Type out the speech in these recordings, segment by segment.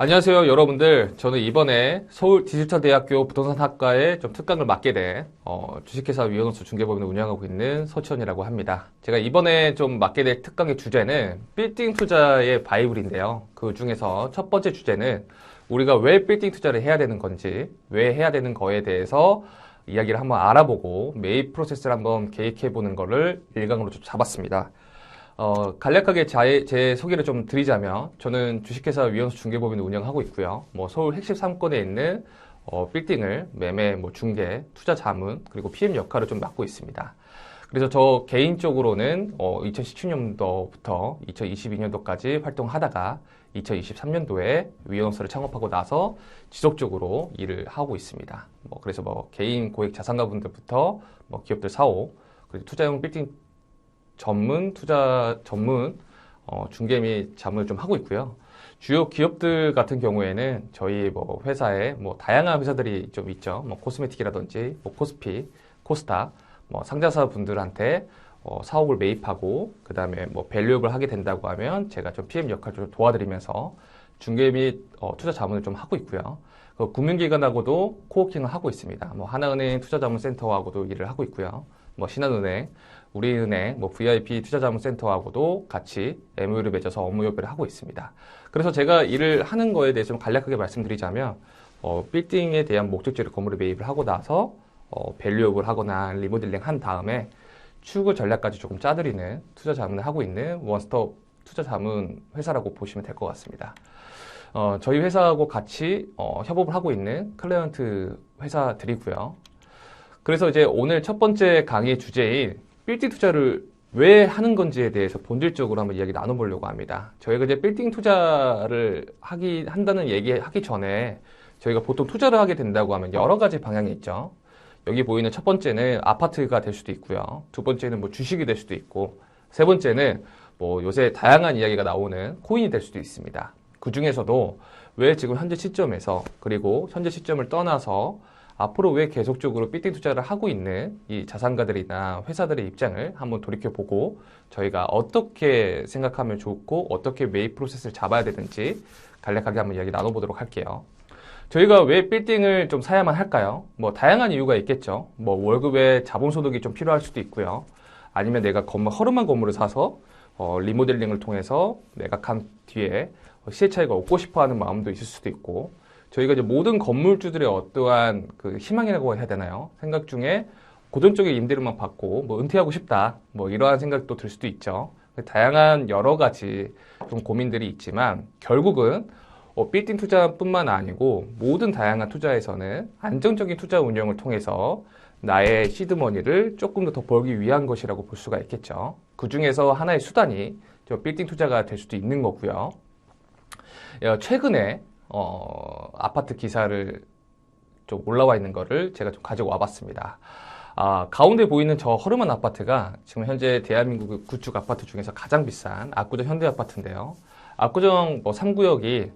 안녕하세요, 여러분들. 저는 이번에 서울디지털대학교 부동산학과에 좀 특강을 맡게 된 주식회사 위원호수 중개법인을 운영하고 있는 서치원이라고 합니다. 제가 이번에 좀 맡게 될 특강의 주제는 빌딩 투자의 바이블인데요. 그 중에서 첫 번째 주제는 우리가 왜 빌딩 투자를 해야 되는 건지, 왜 해야 되는 거에 대해서 이야기를 한번 알아보고 매입 프로세스를 한번 계획해보는 거를 일강으로 좀 잡았습니다. 간략하게 제 소개를 좀 드리자면, 저는 주식회사 위원수 중개법인을 운영하고 있고요. 서울 핵심 상권에 있는, 빌딩을 매매, 중개, 투자 자문, 그리고 PM 역할을 좀 맡고 있습니다. 그래서 저 개인적으로는, 2017년도부터 2022년도까지 활동하다가 2023년도에 위원수를 창업하고 나서 지속적으로 일을 하고 있습니다. 그래서 개인 고액 자산가분들부터 기업들 사오, 그리고 투자용 빌딩 투자 전문 중개 및 자문을 좀 하고 있고요. 주요 기업들 같은 경우에는 저희 회사에 다양한 회사들이 좀 있죠. 코스메틱이라든지 코스피, 코스타, 상장사 분들한테 사옥을 매입하고 그 다음에 밸류업을 하게 된다고 하면 제가 좀 PM 역할을 좀 도와드리면서 중개 및 투자 자문을 좀 하고 있고요. 금융기관하고도 코워킹을 하고 있습니다. 하나은행 투자자문센터하고도 일을 하고 있고요. 신한은행, 우리은행, VIP 투자자문센터하고도 같이 MOU를 맺어서 업무 협의를 하고 있습니다. 그래서 제가 일을 하는 거에 대해서 좀 간략하게 말씀드리자면, 빌딩에 대한 목적지를 건물에 매입을 하고 나서, 밸류업을 하거나 리모델링 한 다음에 추구 전략까지 조금 짜드리는 투자 자문을 하고 있는 원스톱 투자 자문 회사라고 보시면 될 것 같습니다. 저희 회사하고 같이 협업을 하고 있는 클라이언트 회사들이고요. 그래서 이제 오늘 첫 번째 강의 주제인 빌딩 투자를 왜 하는 건지에 대해서 본질적으로 한번 이야기 나눠보려고 합니다. 저희가 이제 빌딩 투자를 한다는 얘기하기 전에 저희가 보통 투자를 하게 된다고 하면 여러 가지 방향이 있죠. 여기 보이는 첫 번째는 아파트가 될 수도 있고요. 두 번째는 주식이 될 수도 있고, 세 번째는 요새 다양한 이야기가 나오는 코인이 될 수도 있습니다. 그 중에서도 왜 지금 현재 시점에서, 그리고 현재 시점을 떠나서 앞으로 왜 계속적으로 빌딩 투자를 하고 있는 이 자산가들이나 회사들의 입장을 한번 돌이켜보고 저희가 어떻게 생각하면 좋고 어떻게 매입 프로세스를 잡아야 되는지 간략하게 한번 이야기 나눠보도록 할게요. 저희가 왜 빌딩을 좀 사야만 할까요? 다양한 이유가 있겠죠. 월급에 자본소득이 좀 필요할 수도 있고요. 아니면 내가 허름한 건물을 사서 리모델링을 통해서 매각한 뒤에 시세 차익을 얻고 싶어 하는 마음도 있을 수도 있고, 저희가 이제 모든 건물주들의 어떠한 그 희망이라고 해야 되나요? 생각 중에 고정적인 임대료만 받고 은퇴하고 싶다. 이러한 생각도 들 수도 있죠. 다양한 여러 가지 좀 고민들이 있지만 결국은 빌딩 투자뿐만 아니고 모든 다양한 투자에서는 안정적인 투자 운영을 통해서 나의 시드머니를 조금 더 벌기 위한 것이라고 볼 수가 있겠죠. 그 중에서 하나의 수단이 빌딩 투자가 될 수도 있는 거고요. 최근에 아파트 기사를 좀 올라와 있는 거를 제가 좀 가지고 와봤습니다. 가운데 보이는 저 허름한 아파트가 지금 현재 대한민국 구축 아파트 중에서 가장 비싼 압구정 현대 아파트인데요. 압구정 3구역이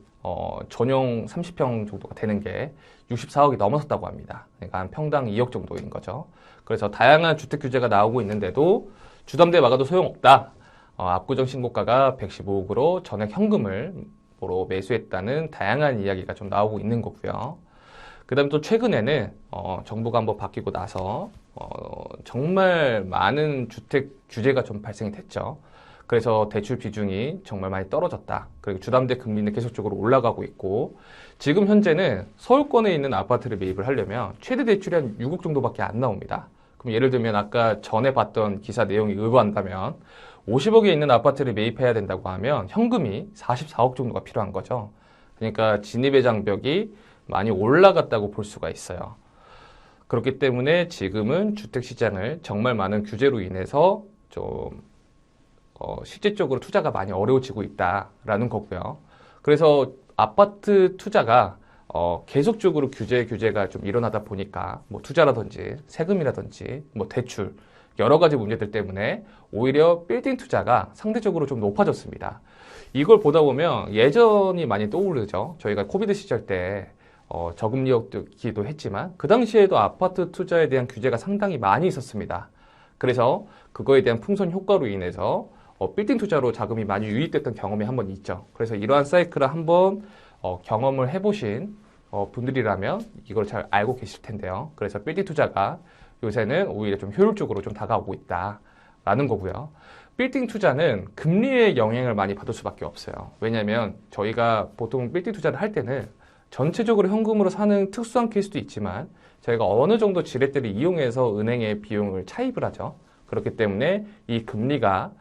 전용 30평 정도가 되는 게 64억이 넘어섰다고 합니다. 그러니까 한 평당 2억 정도인 거죠. 그래서 다양한 주택 규제가 나오고 있는데도 주담대 막아도 소용없다. 압구정 신고가가 115억으로 전액 현금을 보러 매수했다는 다양한 이야기가 좀 나오고 있는 거고요. 그 다음에 또 최근에는 정부가 한번 바뀌고 나서 정말 많은 주택 규제가 좀 발생이 됐죠. 그래서 대출 비중이 정말 많이 떨어졌다. 그리고 주담대 금리는 계속적으로 올라가고 있고, 지금 현재는 서울권에 있는 아파트를 매입을 하려면 최대 대출이 한 6억 정도밖에 안 나옵니다. 그럼 예를 들면 아까 전에 봤던 기사 내용이 의거한다면 50억에 있는 아파트를 매입해야 된다고 하면 현금이 44억 정도가 필요한 거죠. 그러니까 진입의 장벽이 많이 올라갔다고 볼 수가 있어요. 그렇기 때문에 지금은 주택시장을 정말 많은 규제로 인해서 좀 실질적으로 투자가 많이 어려워지고 있다라는 거고요. 그래서 아파트 투자가 계속적으로 규제가 좀 일어나다 보니까 투자라든지 세금이라든지 대출 여러 가지 문제들 때문에 오히려 빌딩 투자가 상대적으로 좀 높아졌습니다. 이걸 보다 보면 예전이 많이 떠오르죠. 저희가 코비드 시절 때 저금리였기도 했지만 그 당시에도 아파트 투자에 대한 규제가 상당히 많이 있었습니다. 그래서 그거에 대한 풍선 효과로 인해서 빌딩 투자로 자금이 많이 유입됐던 경험이 한번 있죠. 그래서 이러한 사이클을 한번 경험을 해보신 분들이라면 이걸 잘 알고 계실 텐데요. 그래서 빌딩 투자가 요새는 오히려 좀 효율적으로 좀 다가오고 있다라는 거고요. 빌딩 투자는 금리의 영향을 많이 받을 수밖에 없어요. 왜냐하면 저희가 보통 빌딩 투자를 할 때는 전체적으로 현금으로 사는 특수한 케이스도 있지만 저희가 어느 정도 지렛대를 이용해서 은행에 비용을 차입을 하죠. 그렇기 때문에 이 금리가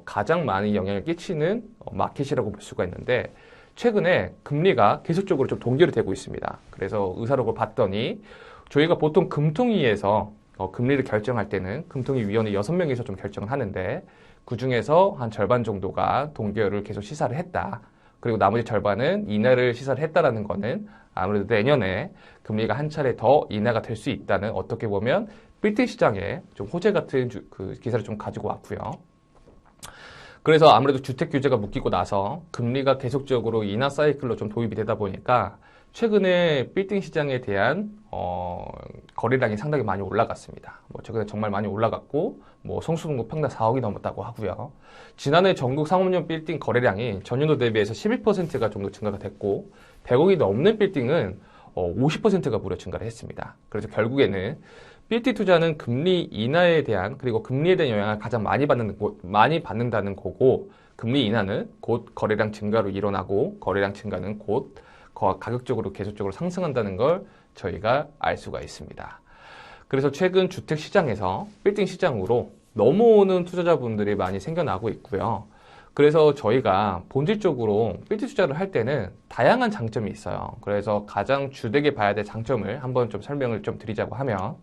가장 많은 영향을 끼치는 마켓이라고 볼 수가 있는데 최근에 금리가 계속적으로 좀 동결이 되고 있습니다. 그래서 의사록을 봤더니 저희가 보통 금통위에서 금리를 결정할 때는 금통위 위원회 6명이서 좀 결정을 하는데 그중에서 한 절반 정도가 동결을 계속 시사를 했다. 그리고 나머지 절반은 인하를 시사를 했다라는 거는 아무래도 내년에 금리가 한 차례 더 인하가 될 수 있다는 어떻게 보면 빌딩 시장에 좀 호재 같은 그 기사를 좀 가지고 왔고요. 그래서 아무래도 주택 규제가 묶이고 나서 금리가 계속적으로 인하 사이클로 좀 도입이 되다 보니까 최근에 빌딩 시장에 대한 거래량이 상당히 많이 올라갔습니다. 최근에 정말 많이 올라갔고 성수동도 평당 4억이 넘었다고 하고요. 지난해 전국 상업용 빌딩 거래량이 전년도 대비해서 11%가 정도 증가가 됐고 100억이 넘는 빌딩은 50%가 무려 증가를 했습니다. 그래서 결국에는 빌딩 투자는 금리 인하에 대한 그리고 금리에 대한 영향을 가장 많이 받는다는 거고 금리 인하는 곧 거래량 증가로 일어나고 거래량 증가는 곧 가격적으로 계속적으로 상승한다는 걸 저희가 알 수가 있습니다. 그래서 최근 주택 시장에서 빌딩 시장으로 넘어오는 투자자분들이 많이 생겨나고 있고요. 그래서 저희가 본질적으로 빌딩 투자를 할 때는 다양한 장점이 있어요. 그래서 가장 주되게 봐야 될 장점을 한번 좀 설명을 좀 드리자고 하면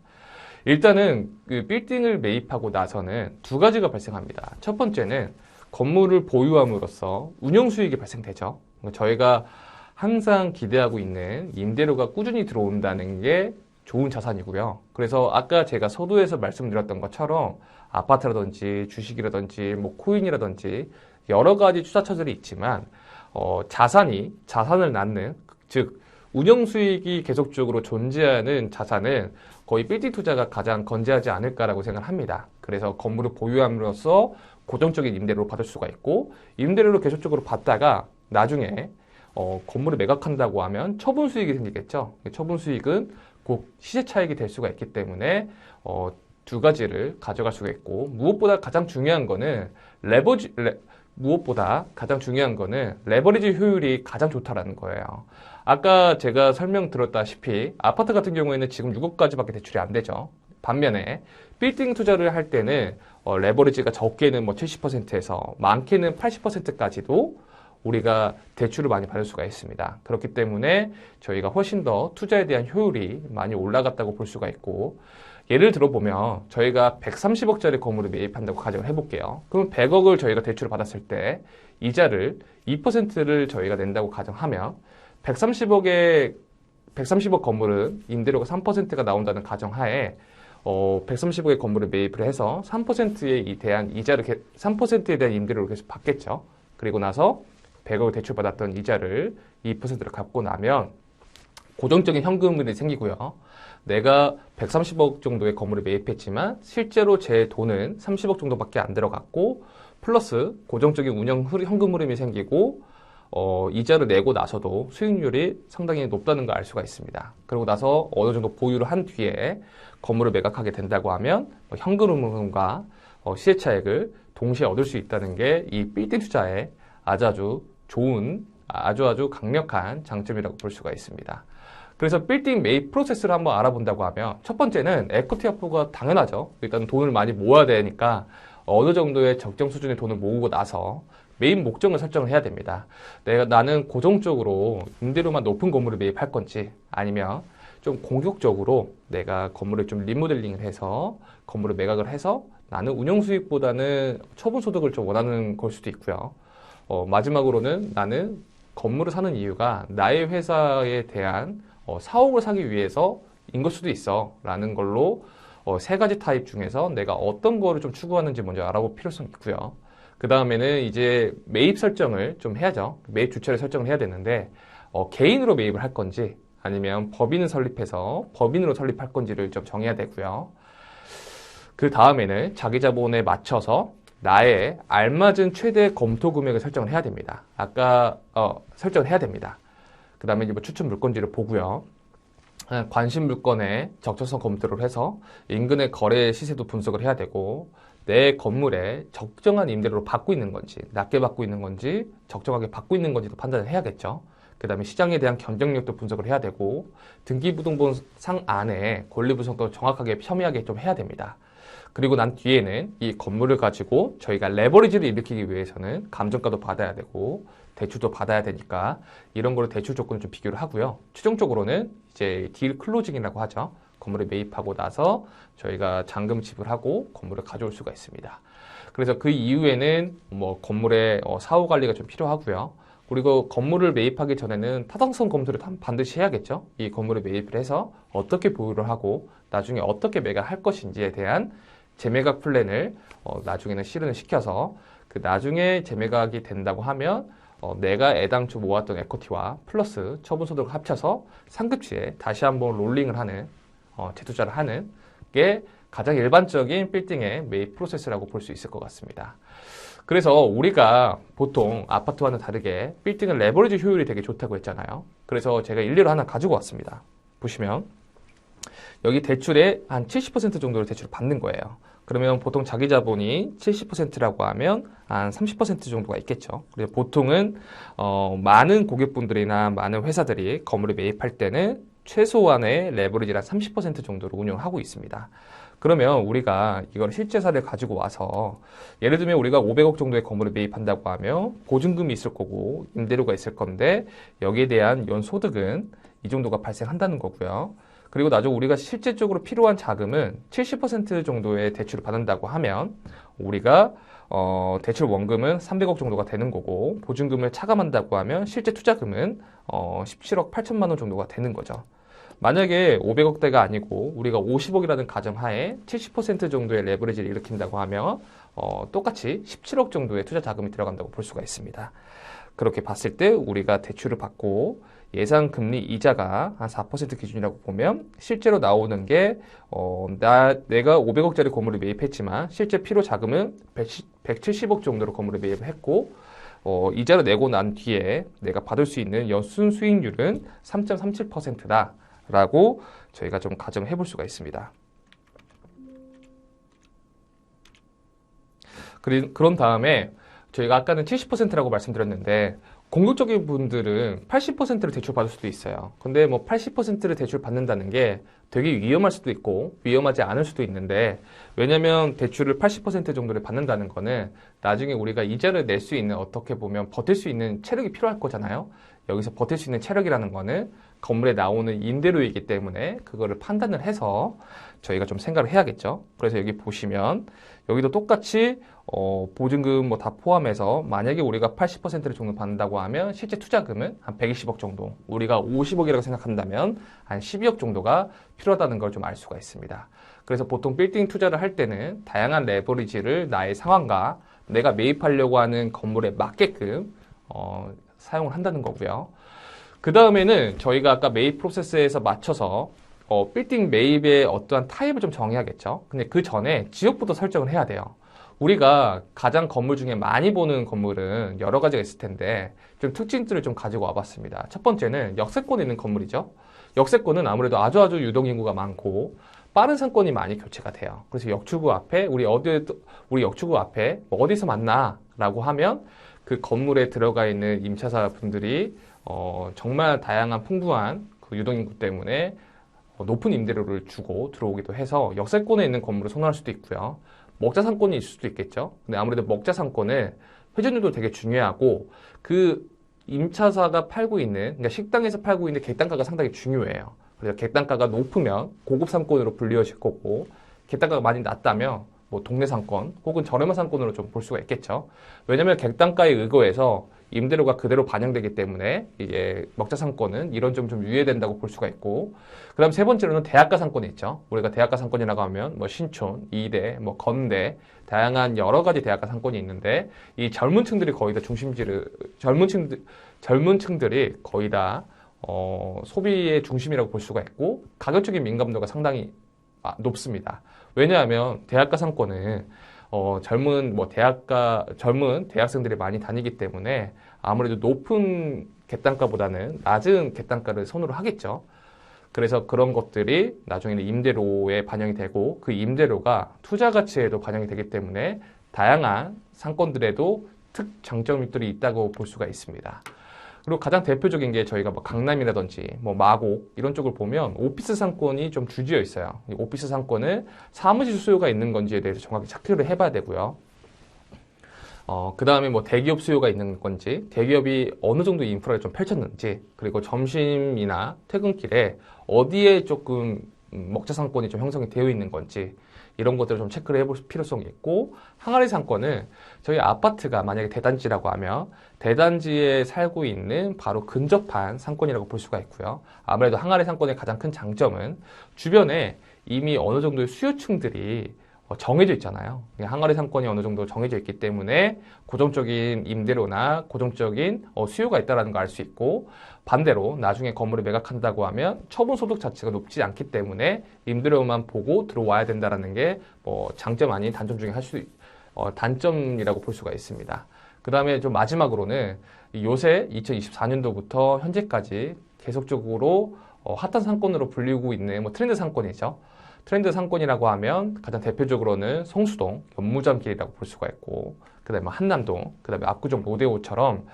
일단은 그 빌딩을 매입하고 나서는 두 가지가 발생합니다. 첫 번째는 건물을 보유함으로써 운영 수익이 발생되죠. 저희가 항상 기대하고 있는 임대료가 꾸준히 들어온다는 게 좋은 자산이고요. 그래서 아까 제가 서두에서 말씀드렸던 것처럼 아파트라든지 주식이라든지 코인이라든지 여러 가지 투자처들이 있지만 자산을 낳는 즉 운영 수익이 계속적으로 존재하는 자산은 거의 빌딩 투자가 가장 건재하지 않을까라고 생각을 합니다. 그래서 건물을 보유함으로써 고정적인 임대료를 받을 수가 있고 임대료를 계속적으로 받다가 나중에 건물을 매각한다고 하면 처분 수익이 생기겠죠. 처분 수익은 곧 시세 차익이 될 수가 있기 때문에 두 가지를 가져갈 수가 있고 무엇보다 가장 중요한 거는 레버리지 효율이 가장 좋다라는 거예요. 아까 제가 설명드렸다시피 아파트 같은 경우에는 지금 6억까지밖에 대출이 안 되죠. 반면에 빌딩 투자를 할 때는 레버리지가 적게는 70%에서 많게는 80%까지도 우리가 대출을 많이 받을 수가 있습니다. 그렇기 때문에 저희가 훨씬 더 투자에 대한 효율이 많이 올라갔다고 볼 수가 있고 예를 들어보면 저희가 130억짜리 건물을 매입한다고 가정을 해볼게요. 그럼 100억을 저희가 대출을 받았을 때 이자를 2%를 저희가 낸다고 가정하면 130억 건물은 임대료가 3%가 나온다는 가정하에 130억의 건물을 매입을 해서 3%에 대한 임대료를 계속 받겠죠. 그리고 나서 100억을 대출받았던 이자를 2%를 갚고 나면 고정적인 현금이 생기고요. 내가 130억 정도의 건물을 매입했지만 실제로 제 돈은 30억 정도밖에 안 들어갔고 플러스 고정적인 현금 흐름이 생기고 이자를 내고 나서도 수익률이 상당히 높다는 걸 알 수가 있습니다. 그러고 나서 어느 정도 보유를 한 뒤에 건물을 매각하게 된다고 하면 현금 흐름과 시세 차익을 동시에 얻을 수 있다는 게 이 빌딩 투자의 아주 좋은 아주 강력한 장점이라고 볼 수가 있습니다. 그래서 빌딩 매입 프로세스를 한번 알아본다고 하면 첫 번째는 에쿼티 확보가 당연하죠. 일단 돈을 많이 모아야 되니까 어느 정도의 적정 수준의 돈을 모으고 나서 매입 목적을 설정을 해야 됩니다. 나는 고정적으로 임대료만 높은 건물을 매입할 건지 아니면 좀 공격적으로 내가 건물을 좀 리모델링을 해서 건물을 매각을 해서 나는 운영 수익보다는 처분 소득을 좀 원하는 걸 수도 있고요. 마지막으로는 나는 건물을 사는 이유가 나의 회사에 대한 사옥을 사기 위해서인 걸 수도 있어 라는 걸로 세 가지 타입 중에서 내가 어떤 거를 좀 추구하는지 먼저 알아볼 필요성이 있고요. 그 다음에는 이제 매입 설정을 좀 해야죠. 매입 주체를 설정을 해야 되는데 개인으로 매입을 할 건지 아니면 법인을 설립해서 법인으로 설립할 건지를 좀 정해야 되고요. 그 다음에는 자기 자본에 맞춰서 나의 알맞은 최대 검토 금액을 설정을 해야 됩니다. 설정을 해야 됩니다. 그 다음에 이제 뭐 추천 물건지를 보고요. 관심 물건에 적절성 검토를 해서 인근의 거래 시세도 분석을 해야 되고, 내 건물에 적정한 임대료로 받고 있는 건지, 낮게 받고 있는 건지, 적정하게 받고 있는 건지도 판단을 해야겠죠. 그 다음에 시장에 대한 경쟁력도 분석을 해야 되고, 등기부등본상 안에 권리분석도 정확하게 첨예하게 좀 해야 됩니다. 그리고 난 뒤에는 이 건물을 가지고 저희가 레버리지를 일으키기 위해서는 감정가도 받아야 되고, 대출도 받아야 되니까 이런 거를 대출 조건을 좀 비교를 하고요. 최종적으로는 이제 딜 클로징이라고 하죠. 건물을 매입하고 나서 저희가 잔금 지불하고 건물을 가져올 수가 있습니다. 그래서 그 이후에는 뭐 건물의 사후 관리가 좀 필요하고요. 그리고 건물을 매입하기 전에는 타당성 검토를 반드시 해야겠죠. 이 건물을 매입을 해서 어떻게 보유를 하고 나중에 어떻게 매각할 것인지에 대한 재매각 플랜을 나중에는 실현을 시켜서 그 나중에 재매각이 된다고 하면 내가 애당초 모았던 에쿼티와 플러스 처분소득을 합쳐서 상급지에 다시 한번 롤링을 하는 재투자를 하는 게 가장 일반적인 빌딩의 매입 프로세스라고 볼 수 있을 것 같습니다. 그래서 우리가 보통 아파트와는 다르게 빌딩은 레버리지 효율이 되게 좋다고 했잖아요. 그래서 제가 일례로 하나 가지고 왔습니다. 보시면 여기 대출의 한 70% 정도를 대출을 받는 거예요. 그러면 보통 자기 자본이 70%라고 하면 한 30% 정도가 있겠죠. 그래서 보통은 많은 고객분들이나 많은 회사들이 건물을 매입할 때는 최소한의 레버리지를 한 30% 정도로 운영하고 있습니다. 그러면 우리가 이걸 실제 사례를 가지고 와서 예를 들면 우리가 500억 정도의 건물을 매입한다고 하면 보증금이 있을 거고 임대료가 있을 건데 여기에 대한 연소득은 이 정도가 발생한다는 거고요. 그리고 나중에 우리가 실제적으로 필요한 자금은 70% 정도의 대출을 받는다고 하면 우리가 대출 원금은 300억 정도가 되는 거고 보증금을 차감한다고 하면 실제 투자금은 17억 8천만 원 정도가 되는 거죠. 만약에 500억대가 아니고 우리가 50억이라는 가정하에 70% 정도의 레버리지를 일으킨다고 하면 똑같이 17억 정도의 투자 자금이 들어간다고 볼 수가 있습니다. 그렇게 봤을 때 우리가 대출을 받고 예상 금리 이자가 한 4% 기준이라고 보면 실제로 나오는 게 내가 500억짜리 건물을 매입했지만 실제 필요 자금은 170억 정도로 건물을 매입을 했고 이자를 내고 난 뒤에 내가 받을 수 있는 연순 수익률은 3.37%다 라고 저희가 좀 가정을 해볼 수가 있습니다. 그런 다음에 저희가 아까는 70%라고 말씀드렸는데 공격적인 분들은 80%를 대출받을 수도 있어요. 근데 뭐 80%를 대출 받는다는 게 되게 위험할 수도 있고 위험하지 않을 수도 있는데 왜냐면 대출을 80% 정도를 받는다는 거는 나중에 우리가 이자를 낼 수 있는 어떻게 보면 버틸 수 있는 체력이 필요할 거잖아요. 여기서 버틸 수 있는 체력이라는 거는 건물에 나오는 임대료이기 때문에 그거를 판단을 해서 저희가 좀 생각을 해야겠죠. 그래서 여기 보시면 여기도 똑같이 보증금 뭐 다 포함해서 만약에 우리가 80%를 정도 받는다고 하면 실제 투자금은 한 120억 정도, 우리가 50억이라고 생각한다면 한 12억 정도가 필요하다는 걸 좀 알 수가 있습니다. 그래서 보통 빌딩 투자를 할 때는 다양한 레버리지를 나의 상황과 내가 매입하려고 하는 건물에 맞게끔 사용을 한다는 거고요. 그 다음에는 저희가 아까 매입 프로세스에서 맞춰서 빌딩 매입의 어떠한 타입을 좀 정해야겠죠. 근데 그 전에 지역부터 설정을 해야 돼요. 우리가 가장 건물 중에 많이 보는 건물은 여러 가지가 있을 텐데 좀 특징들을 좀 가지고 와봤습니다. 첫 번째는 역세권에 있는 건물이죠. 역세권은 아무래도 아주 유동인구가 많고 빠른 상권이 많이 교체가 돼요. 그래서 역추구 앞에 우리 역추구 앞에 뭐 어디서 만나라고 하면 그 건물에 들어가 있는 임차사 분들이 정말 다양한 풍부한 그 유동인구 때문에 높은 임대료를 주고 들어오기도 해서 역세권에 있는 건물을 선호할 수도 있고요. 먹자상권이 있을 수도 있겠죠. 근데 아무래도 먹자상권은 회전율도 되게 중요하고 그 임차사가 팔고 있는, 그러니까 식당에서 팔고 있는 객단가가 상당히 중요해요. 그래서 객단가가 높으면 고급 상권으로 불리워질 거고 객단가가 많이 낮다면 뭐 동네 상권 혹은 저렴한 상권으로 좀 볼 수가 있겠죠. 왜냐하면 객단가에 의거해서 임대료가 그대로 반영되기 때문에 이게 먹자 상권은 이런 점 좀 유예된다고 볼 수가 있고, 그다음 세 번째로는 대학가 상권이 있죠. 우리가 대학가 상권이라고 하면 뭐 신촌, 이대, 뭐 건대 다양한 여러 가지 대학가 상권이 있는데 이 젊은 층들이 거의 다 젊은 층들이 거의 다 소비의 중심이라고 볼 수가 있고 가격적인 민감도가 상당히 높습니다. 왜냐하면 대학가 상권은 젊은 대학생들이 많이 다니기 때문에 아무래도 높은 객단가보다는 낮은 객단가를 선호를 하겠죠. 그래서 그런 것들이 나중에는 임대료에 반영이 되고 그 임대료가 투자 가치에도 반영이 되기 때문에 다양한 상권들에도 특장점들이 있다고 볼 수가 있습니다. 그리고 가장 대표적인 게 저희가 뭐 강남이라든지 뭐 마곡 이런 쪽을 보면 오피스 상권이 좀 주지어 있어요. 이 오피스 상권은 사무실 수요가 있는 건지에 대해서 정확히 체크를 해봐야 되고요. 그 다음에 뭐 대기업 수요가 있는 건지, 대기업이 어느 정도 인프라를 좀 펼쳤는지, 그리고 점심이나 퇴근길에 어디에 조금 먹자 상권이 좀 형성이 되어 있는 건지, 이런 것들을 좀 체크를 해볼 필요성이 있고, 항아리 상권은 저희 아파트가 만약에 대단지라고 하면 대단지에 살고 있는 바로 근접한 상권이라고 볼 수가 있고요. 아무래도 항아리 상권의 가장 큰 장점은 주변에 이미 어느 정도의 수요층들이 정해져 있잖아요. 항아리 상권이 어느 정도 정해져 있기 때문에 고정적인 임대료나 고정적인 수요가 있다는 걸 알 수 있고, 반대로 나중에 건물을 매각한다고 하면 처분 소득 자체가 높지 않기 때문에 임대료만 보고 들어와야 된다는 게 장점 아닌 단점 중에 단점이라고 볼 수가 있습니다. 그 다음에 좀 마지막으로는 요새 2024년도부터 현재까지 계속적으로 핫한 상권으로 불리고 있는 트렌드 상권이죠. 트렌드 상권이라고 하면 가장 대표적으로는 성수동, 연무장길이라고 볼 수가 있고, 그 다음에 한남동, 그 다음에 압구정 로데오처럼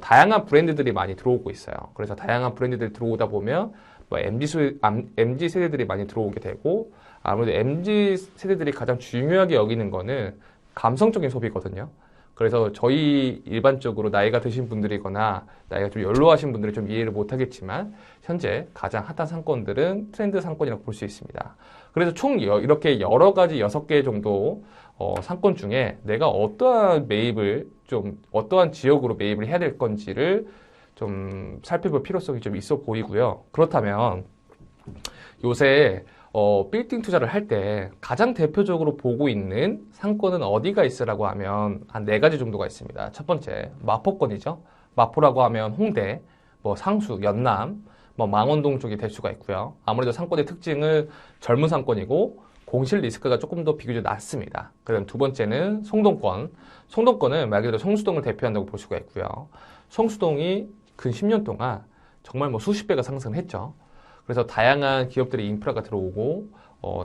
다양한 브랜드들이 많이 들어오고 있어요. 그래서 다양한 브랜드들이 들어오다 보면 MZ 세대들이 많이 들어오게 되고, 아무래도 MZ 세대들이 가장 중요하게 여기는 거는 감성적인 소비거든요. 그래서 저희 일반적으로 나이가 드신 분들이거나 나이가 좀 연로하신 분들은 좀 이해를 못하겠지만 현재 가장 핫한 상권들은 트렌드 상권이라고 볼 수 있습니다. 그래서 총 이렇게 여러 가지 6개 정도 상권 중에 내가 어떠한 지역으로 매입을 해야 될 건지를 좀 살펴볼 필요성이 좀 있어 보이고요. 그렇다면 요새 빌딩 투자를 할 때 가장 대표적으로 보고 있는 상권은 어디가 있으라고 하면 한 4가지 정도가 있습니다. 첫 번째, 마포권이죠. 마포라고 하면 홍대, 상수, 연남, 망원동 쪽이 될 수가 있고요. 아무래도 상권의 특징은 젊은 상권이고 공실 리스크가 조금 더 비교적 낮습니다. 그다음 두 번째는 송동권. 송동권은 말 그대로 성수동을 대표한다고 볼 수가 있고요. 성수동이 근 10년 동안 정말 수십 배가 상승했죠. 그래서 다양한 기업들의 인프라가 들어오고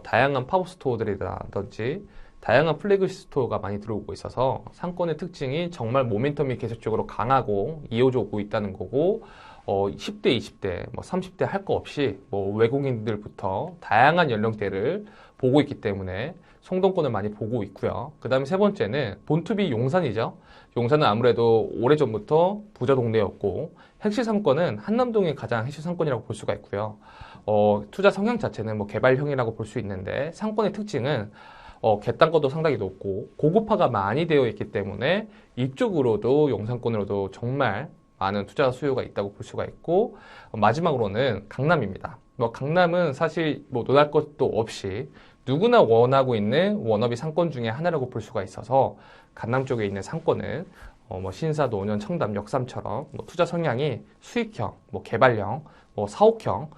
다양한 팝업스토어들이라든지 다양한 플래그십 스토어가 많이 들어오고 있어서 상권의 특징이 정말 모멘텀이 계속적으로 강하고 이어져 오고 있다는 거고 10대, 20대, 30대 할 거 없이 외국인들부터 다양한 연령대를 보고 있기 때문에 송동권을 많이 보고 있고요. 그 다음에 세 번째는 본투비 용산이죠. 용산은 아무래도 오래전부터 부자 동네였고 핵심 상권은 한남동이 가장 핵심 상권이라고 볼 수가 있고요. 투자 성향 자체는 개발형이라고 볼 수 있는데 상권의 특징은 객단가도 상당히 높고 고급화가 많이 되어 있기 때문에 이쪽으로도 용산권으로도 정말 많은 투자 수요가 있다고 볼 수가 있고 마지막으로는 강남입니다. 강남은 사실 논할 것도 없이 누구나 원하고 있는 워너비 상권 중에 하나라고 볼 수가 있어서 강남 쪽에 있는 상권은 신사, 노년, 청담, 역삼처럼 투자 성향이 수익형, 개발형, 사옥형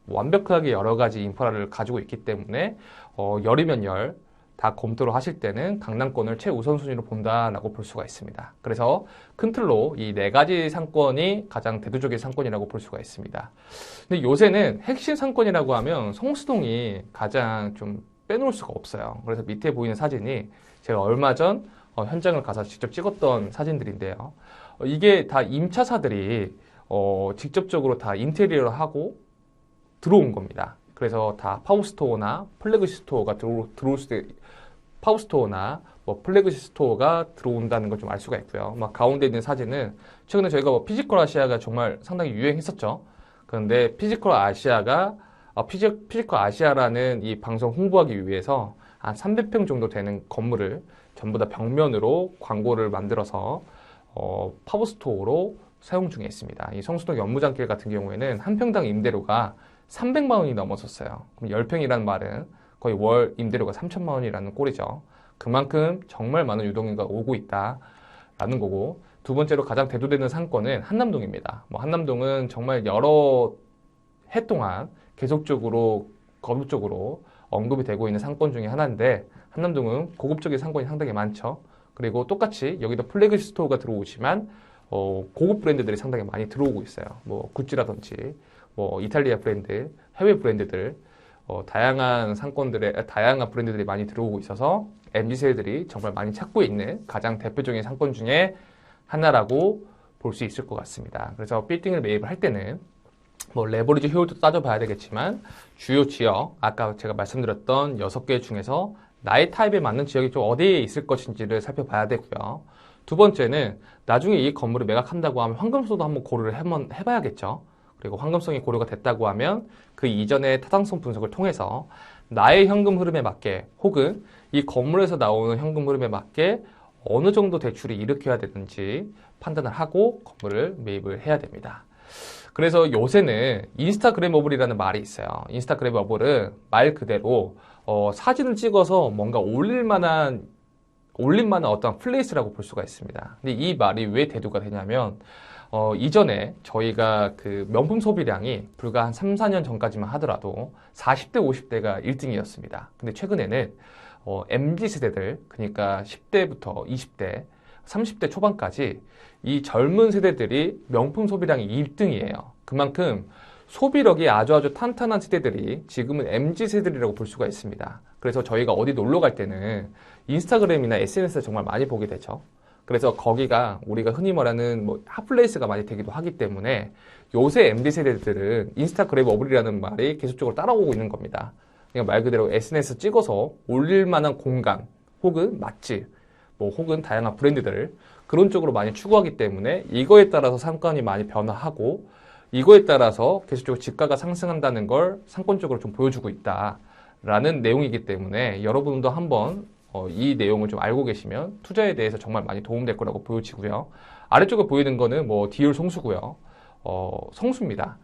완벽하게 여러 가지 인프라를 가지고 있기 때문에 열이면 열 다 검토를 하실 때는 강남권을 최우선순위로 본다라고 볼 수가 있습니다. 그래서 큰 틀로 이 4가지 상권이 가장 대표적인 상권이라고 볼 수가 있습니다. 근데 요새는 핵심 상권이라고 하면 성수동이 가장 좀 빼놓을 수가 없어요. 그래서 밑에 보이는 사진이 제가 얼마 전 현장을 가서 직접 찍었던 사진들인데요. 이게 다 임차사들이 직접적으로 다 인테리어를 하고 들어온 겁니다. 그래서 다 파워스토어나 플래그십 스토어가 들어올 수 파워스토어나 플래그십 스토어가 들어온다는 걸 좀 알 수가 있고요. 가운데 있는 사진은 최근에 저희가 피지컬 아시아가 정말 상당히 유행했었죠. 그런데 피지컬 아시아라는 이 방송 홍보하기 위해서 한 300평 정도 되는 건물을 전부 다 벽면으로 광고를 만들어서 파워스토어로 사용 중에 있습니다. 이 성수동 연무장길 같은 경우에는 한 평당 임대료가 300만 원이 넘었었어요. 그럼 10평이라는 말은 거의 월 임대료가 3천만 원이라는 꼴이죠. 그만큼 정말 많은 유동인구가 오고 있다라는 거고 두 번째로 가장 대두되는 상권은 한남동입니다. 한남동은 정말 여러 해 동안 계속적으로 거듭적으로 언급이 되고 있는 상권 중에 하나인데 한남동은 고급적인 상권이 상당히 많죠. 그리고 똑같이 여기도 플래그십 스토어가 들어오지만 고급 브랜드들이 상당히 많이 들어오고 있어요. 뭐 구찌라든지 뭐 이탈리아 브랜드, 해외 브랜드들, 다양한 상권들의 다양한 브랜드들이 많이 들어오고 있어서 MZ 세대들이 정말 많이 찾고 있는 가장 대표적인 상권 중에 하나라고 볼 수 있을 것 같습니다. 그래서 빌딩을 매입을 할 때는 뭐 레버리지 효율도 따져봐야 되겠지만 주요 지역, 아까 제가 말씀드렸던 6개 중에서 나의 타입에 맞는 지역이 좀 어디에 있을 것인지를 살펴봐야 되고요. 두 번째는 나중에 이 건물을 매각한다고 하면 환금성도 한번 고려를 해봐야겠죠. 그리고 환금성이 고려가 됐다고 하면 그 이전의 타당성 분석을 통해서 나의 현금 흐름에 맞게 혹은 이 건물에서 나오는 현금 흐름에 맞게 어느 정도 대출이 일으켜야 되는지 판단을 하고 건물을 매입을 해야 됩니다. 그래서 요새는 인스타그래머블이라는 말이 있어요. 인스타그래머블은 말 그대로 사진을 찍어서 뭔가 올릴 만한 어떤 플레이스라고 볼 수가 있습니다. 근데 이 말이 왜 대두가 되냐면 이전에 저희가 그 명품 소비량이 불과 한 3, 4년 전까지만 하더라도 40대, 50대가 1등이었습니다. 근데 최근에는 MZ 세대들, 그러니까 10대부터 20대, 30대 초반까지 이 젊은 세대들이 명품 소비량이 1등이에요. 그만큼 소비력이 아주 탄탄한 세대들이 지금은 MZ 세대들이라고 볼 수가 있습니다. 그래서 저희가 어디 놀러 갈 때는 인스타그램이나 SNS를 정말 많이 보게 되죠. 그래서 거기가 우리가 흔히 말하는 뭐 핫플레이스가 많이 되기도 하기 때문에 요새 MZ 세대들은 인스타그램 어블이라는 말이 계속적으로 따라오고 있는 겁니다. 그러니까 말 그대로 SNS 찍어서 올릴 만한 공간 혹은 맛집 뭐 혹은 다양한 브랜드들 그런 쪽으로 많이 추구하기 때문에 이거에 따라서 상권이 많이 변화하고 이거에 따라서 계속적으로 집가가 상승한다는 걸 상권적으로 좀 보여주고 있다라는 내용이기 때문에 여러분도 한번 이 내용을 좀 알고 계시면 투자에 대해서 정말 많이 도움될 거라고 보여지고요. 아래쪽에 보이는 거는 뭐 디올 성수고요. 성수입니다.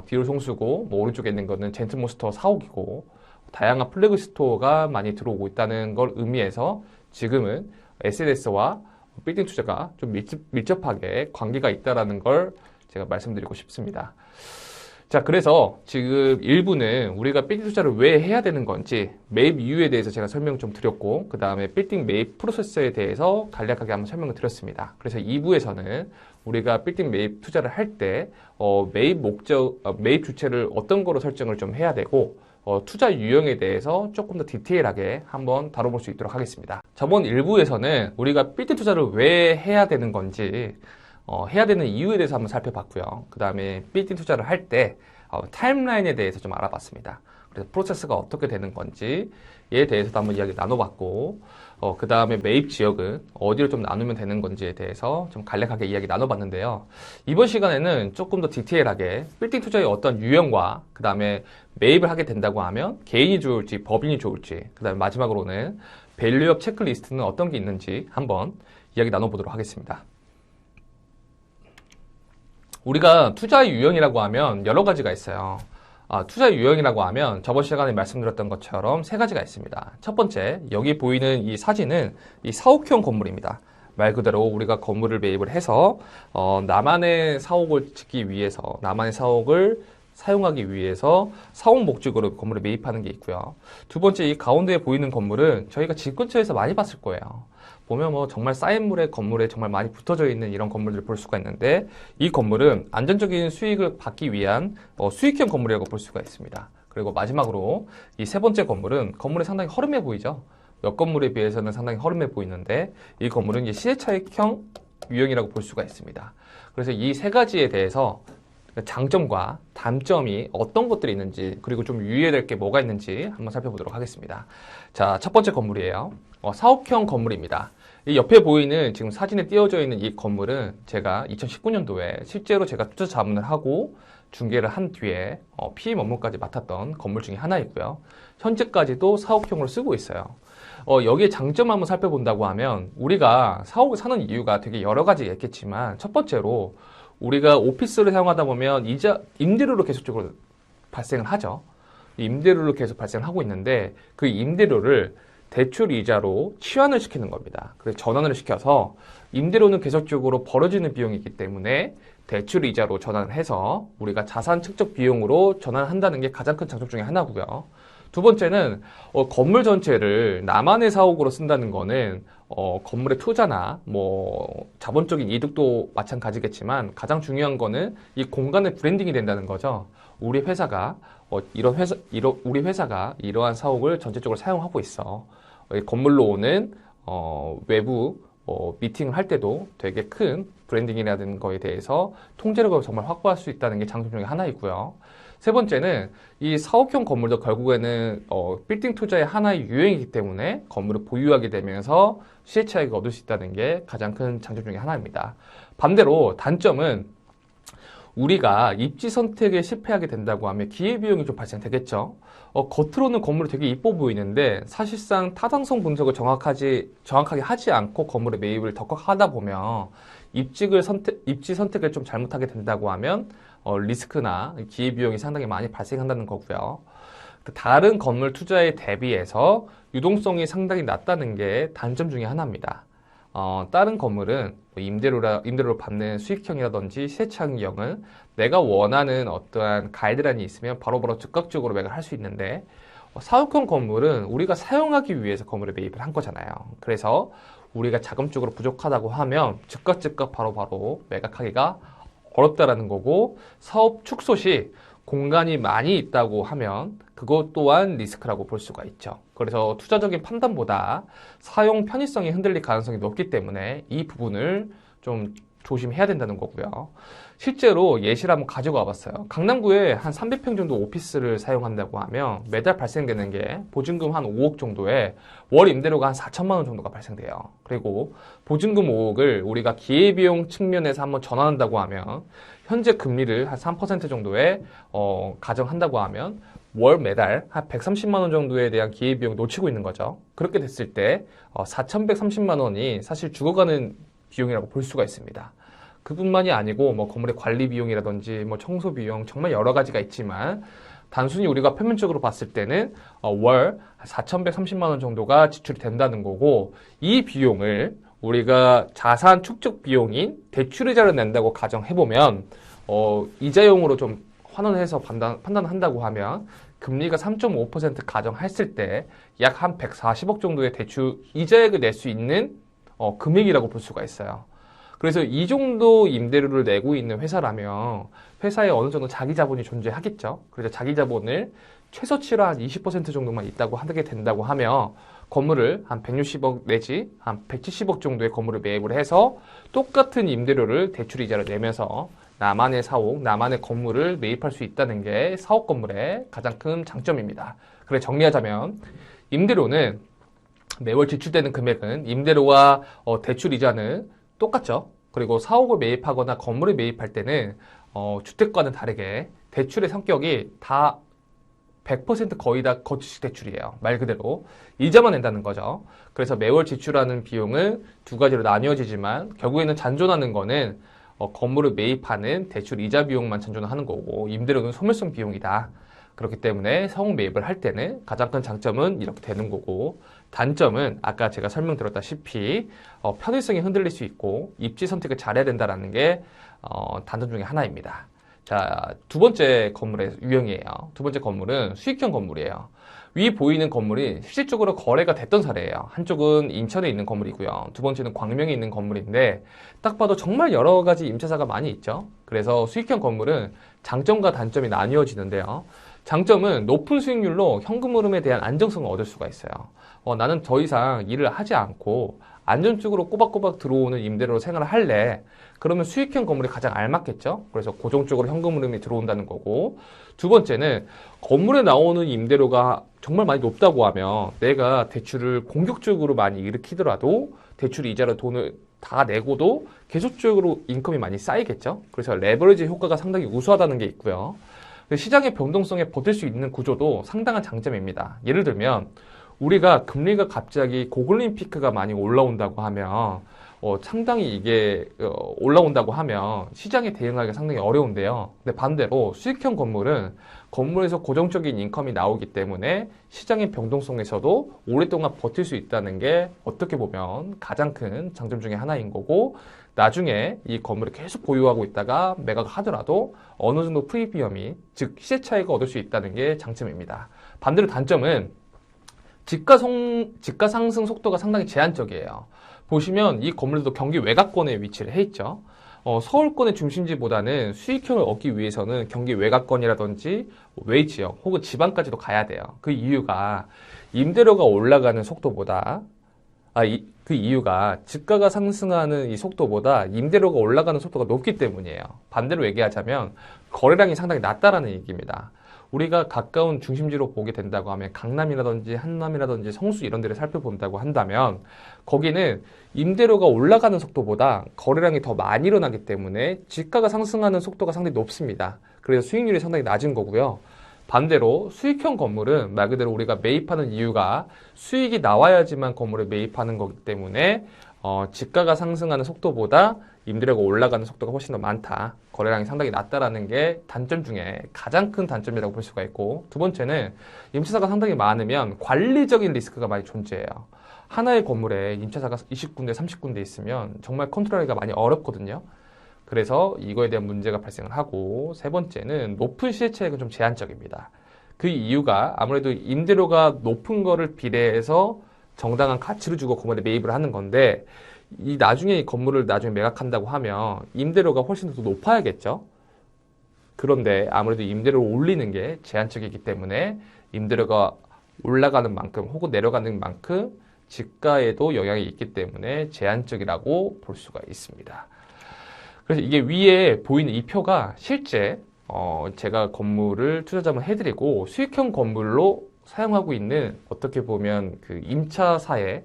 디올 성수고 뭐 오른쪽에 있는 거는 젠틀몬스터 사옥이고 다양한 플래그 스토어가 많이 들어오고 있다는 걸 의미해서 지금은 SNS와 빌딩 투자가 좀 밀접하게 관계가 있다라는 걸 제가 말씀드리고 싶습니다. 자, 그래서 지금 1부는 우리가 빌딩 투자를 왜 해야 되는 건지 매입 이유에 대해서 제가 설명 좀 드렸고 그 다음에 빌딩 매입 프로세스에 대해서 간략하게 한번 설명을 드렸습니다. 그래서 2부에서는 우리가 빌딩 매입 투자를 할 때 매입 목적, 매입 주체를 어떤 거로 설정을 좀 해야 되고 투자 유형에 대해서 조금 더 디테일하게 한번 다뤄볼 수 있도록 하겠습니다. 저번 1부에서는 우리가 빌딩 투자를 왜 해야 되는 건지 해야 되는 이유에 대해서 한번 살펴봤고요. 그 다음에 빌딩 투자를 할 때 타임라인에 대해서 좀 알아봤습니다. 그래서 프로세스가 어떻게 되는 건지에 대해서도 한번 이야기 나눠봤고 그 다음에 매입 지역은 어디로 좀 나누면 되는 건지에 대해서 좀 간략하게 이야기 나눠봤는데요. 이번 시간에는 조금 더 디테일하게 빌딩 투자의 어떤 유형과 그 다음에 매입을 하게 된다고 하면 개인이 좋을지 법인이 좋을지 그 다음에 마지막으로는 밸류업 체크리스트는 어떤 게 있는지 한번 이야기 나눠보도록 하겠습니다. 우리가 투자의 유형이라고 하면 여러 가지가 있어요. 투자 유형이라고 하면 저번 시간에 말씀드렸던 것처럼 3가지가 있습니다. 첫 번째, 여기 보이는 이 사진은 이 사옥형 건물입니다. 말 그대로 우리가 건물을 매입을 해서 나만의 사옥을 짓기 위해서, 나만의 사옥을 사용하기 위해서 사옥 목적으로 건물을 매입하는 게 있고요. 두 번째, 이 가운데에 보이는 건물은 저희가 집 근처에서 많이 봤을 거예요. 보면 뭐 정말 쌓인 물에 건물에 정말 많이 붙어져 있는 이런 건물들을 볼 수가 있는데 이 건물은 안정적인 수익을 받기 위한 수익형 건물이라고 볼 수가 있습니다. 그리고 마지막으로 이 3번째 건물은 건물이 상당히 허름해 보이죠. 옆 건물에 비해서는 상당히 허름해 보이는데 이 건물은 이제 시세차익형 유형이라고 볼 수가 있습니다. 그래서 이 3가지에 대해서 장점과 단점이 어떤 것들이 있는지 그리고 좀 유의해야 될 게 뭐가 있는지 한번 살펴보도록 하겠습니다. 자, 첫 번째 건물이에요. 사옥형 건물입니다. 이 옆에 보이는 지금 사진에 띄어져 있는 이 건물은 제가 2019년도에 실제로 제가 투자 자문을 하고 중개를 한 뒤에 PM 업무까지 맡았던 건물 중에 하나이고요. 현재까지도 사옥형으로 쓰고 있어요. 여기에 장점 한번 살펴본다고 하면 우리가 사옥을 사는 이유가 되게 여러 가지가 있겠지만 첫 번째로 우리가 오피스를 사용하다 보면 임대료로 계속적으로 발생을 하죠. 임대료로 계속 발생을 하고 있는데 그 임대료를 대출 이자로 치환을 시키는 겁니다. 그래서 전환을 시켜서 임대료는 계속적으로 벌어지는 비용이기 때문에 대출 이자로 전환을 해서 우리가 자산 축적 비용으로 전환한다는 게 가장 큰 장점 중에 하나고요. 두 번째는 건물 전체를 나만의 사옥으로 쓴다는 거는 건물의 투자나 뭐 자본적인 이득도 마찬가지겠지만 가장 중요한 거는 이 공간의 브랜딩이 된다는 거죠. 우리 회사가 우리 회사가 이러한 사옥을 전체적으로 사용하고 있어. 건물로 오는 외부 미팅을 할 때도 되게 큰 브랜딩이라는 거에 대해서 통제력을 정말 확보할 수 있다는 게 장점 중에 하나이고요. 세 번째는 이 사옥형 건물도 결국에는 빌딩 투자의 하나의 유형이기 때문에 건물을 보유하게 되면서 시세 차익을 얻을 수 있다는 게 가장 큰 장점 중에 하나입니다. 반대로 단점은 우리가 입지 선택에 실패하게 된다고 하면 기회비용이 좀 발생되겠죠. 겉으로는 건물이 되게 이뻐 보이는데 사실상 타당성 분석을 정확하게 하지 않고 건물의 매입을 덜컥 하다 보면 입지 선택을 좀 잘못하게 된다고 하면 리스크나 기회비용이 상당히 많이 발생한다는 거고요. 다른 건물 투자에 대비해서 유동성이 상당히 낮다는 게 단점 중에 하나입니다. 다른 건물은 임대료로 받는 수익형이라든지 시세차익형은 내가 원하는 어떠한 가이드라인이 있으면 바로바로 즉각적으로 매각을 할 수 있는데 사옥형 건물은 우리가 사용하기 위해서 건물에 매입을 한 거잖아요. 그래서 우리가 자금적으로 부족하다고 하면 즉각 바로바로 매각하기가 어렵다라는 거고 사업 축소 시 공간이 많이 있다고 하면 그것 또한 리스크라고 볼 수가 있죠. 그래서 투자적인 판단보다 사용 편의성이 흔들릴 가능성이 높기 때문에 이 부분을 좀 조심해야 된다는 거고요. 실제로 예시를 한번 가지고 와봤어요. 강남구에 한 300평 정도 오피스를 사용한다고 하면 매달 발생되는 게 보증금 한 5억 정도에 월 임대료가 한 4천만 원 정도가 발생돼요. 그리고 보증금 5억을 우리가 기회비용 측면에서 한번 전환한다고 하면 현재 금리를 한 3% 정도에 가정한다고 하면 월 매달 한 130만 원 정도에 대한 기회비용을 놓치고 있는 거죠. 그렇게 됐을 때 4,130만 원이 사실 죽어가는 비용이라고 볼 수가 있습니다. 그뿐만이 아니고 뭐 건물의 관리 비용이라든지 뭐 청소 비용 정말 여러 가지가 있지만 단순히 우리가 표면적으로 봤을 때는 월 4,130만 원 정도가 지출이 된다는 거고 이 비용을 우리가 자산 축적 비용인 대출이자를 낸다고 가정해보면 이자용으로 좀 환원해서 판단한다고 하면 금리가 3.5% 가정했을 때 약 한 140억 정도의 대출 이자액을 낼 수 있는 금액이라고 볼 수가 있어요. 그래서 이 정도 임대료를 내고 있는 회사라면 회사에 어느 정도 자기 자본이 존재하겠죠. 그래서 자기 자본을 최소치로 한 20% 정도만 있다고 하게 된다고 하면 건물을 한 160억 내지 한 170억 정도의 건물을 매입을 해서 똑같은 임대료를 대출 이자를 내면서 나만의 사옥, 나만의 건물을 매입할 수 있다는 게 사옥 건물의 가장 큰 장점입니다. 그래 정리하자면 임대료는 매월 지출되는 금액은 임대료와 대출 이자는 똑같죠. 그리고 사옥을 매입하거나 건물을 매입할 때는 주택과는 다르게 대출의 성격이 다 100% 거의 다 거주식 대출이에요. 말 그대로 이자만 낸다는 거죠. 그래서 매월 지출하는 비용은 두 가지로 나뉘어지지만 결국에는 잔존하는 거는 건물을 매입하는 대출 이자 비용만 잔존하는 거고 임대료는 소멸성 비용이다. 그렇기 때문에 사옥 매입을 할 때는 가장 큰 장점은 이렇게 되는 거고 단점은 아까 제가 설명드렸다시피 편의성이 흔들릴 수 있고 입지 선택을 잘해야 된다는 게 단점 중에 하나입니다. 자, 두 번째 건물의 유형이에요. 두 번째 건물은 수익형 건물이에요. 위 보이는 건물이 실질적으로 거래가 됐던 사례예요. 한쪽은 인천에 있는 건물이고요. 두 번째는 광명에 있는 건물인데 딱 봐도 정말 여러 가지 임차사가 많이 있죠. 그래서 수익형 건물은 장점과 단점이 나뉘어지는데요. 장점은 높은 수익률로 현금 흐름에 대한 안정성을 얻을 수가 있어요. 나는 더 이상 일을 하지 않고 안정적으로 꼬박꼬박 들어오는 임대료로 생활을 할래. 그러면 수익형 건물이 가장 알맞겠죠. 그래서 고정적으로 현금 흐름이 들어온다는 거고 두 번째는 건물에 나오는 임대료가 정말 많이 높다고 하면 내가 대출을 공격적으로 많이 일으키더라도 대출 이자로 돈을 다 내고도 계속적으로 인컴이 많이 쌓이겠죠. 그래서 레버리지 효과가 상당히 우수하다는 게 있고요. 시장의 변동성에 버틸 수 있는 구조도 상당한 장점입니다. 예를 들면 우리가 금리가 갑자기 고금리 피크가 많이 올라온다고 하면 상당히 이게 올라온다고 하면 시장에 대응하기가 상당히 어려운데요. 근데 반대로 수익형 건물은 건물에서 고정적인 인컴이 나오기 때문에 시장의 변동성에서도 오랫동안 버틸 수 있다는 게 어떻게 보면 가장 큰 장점 중에 하나인 거고, 나중에 이 건물을 계속 보유하고 있다가 매각하더라도 어느 정도 프리미엄이, 즉 시세 차익을 얻을 수 있다는 게 장점입니다. 반대로 단점은 집가 상승 속도가 상당히 제한적이에요. 보시면 이 건물도 경기 외곽권에 위치를 해 있죠. 서울권의 중심지보다는 수익형을 얻기 위해서는 경기 외곽권이라든지 외 지역 혹은 지방까지도 가야 돼요. 그 이유가 임대료가 올라가는 속도보다 그 이유가 집가가 상승하는 이 속도보다 임대료가 올라가는 속도가 높기 때문이에요. 반대로 얘기하자면 거래량이 상당히 낮다라는 얘기입니다. 우리가 가까운 중심지로 보게 된다고 하면 강남이라든지 한남이라든지 성수 이런 데를 살펴본다고 한다면 거기는 임대료가 올라가는 속도보다 거래량이 더 많이 일어나기 때문에 집가가 상승하는 속도가 상당히 높습니다. 그래서 수익률이 상당히 낮은 거고요. 반대로 수익형 건물은 말 그대로 우리가 매입하는 이유가 수익이 나와야지만 건물을 매입하는 거기 때문에 집가가 상승하는 속도보다 임대료가 올라가는 속도가 훨씬 더 많다. 거래량이 상당히 낮다라는 게 단점 중에 가장 큰 단점이라고 볼 수가 있고, 두 번째는 임차사가 상당히 많으면 관리적인 리스크가 많이 존재해요. 하나의 건물에 임차사가 20군데, 30군데 있으면 정말 컨트롤하기가 많이 어렵거든요. 그래서 이거에 대한 문제가 발생을 하고, 세 번째는 높은 시세 차익은 좀 제한적입니다. 그 이유가 아무래도 임대료가 높은 거를 비례해서 정당한 가치를 주고 건물에 매입을 하는 건데, 이 나중에 이 건물을 나중에 매각한다고 하면 임대료가 훨씬 더 높아야겠죠. 그런데 아무래도 임대료를 올리는 게 제한적이기 때문에 임대료가 올라가는 만큼 혹은 내려가는 만큼 집가에도 영향이 있기 때문에 제한적이라고 볼 수가 있습니다. 그래서 이게 위에 보이는 이 표가 실제 제가 건물을 투자자만 해드리고 수익형 건물로 사용하고 있는 어떻게 보면 그 임차사의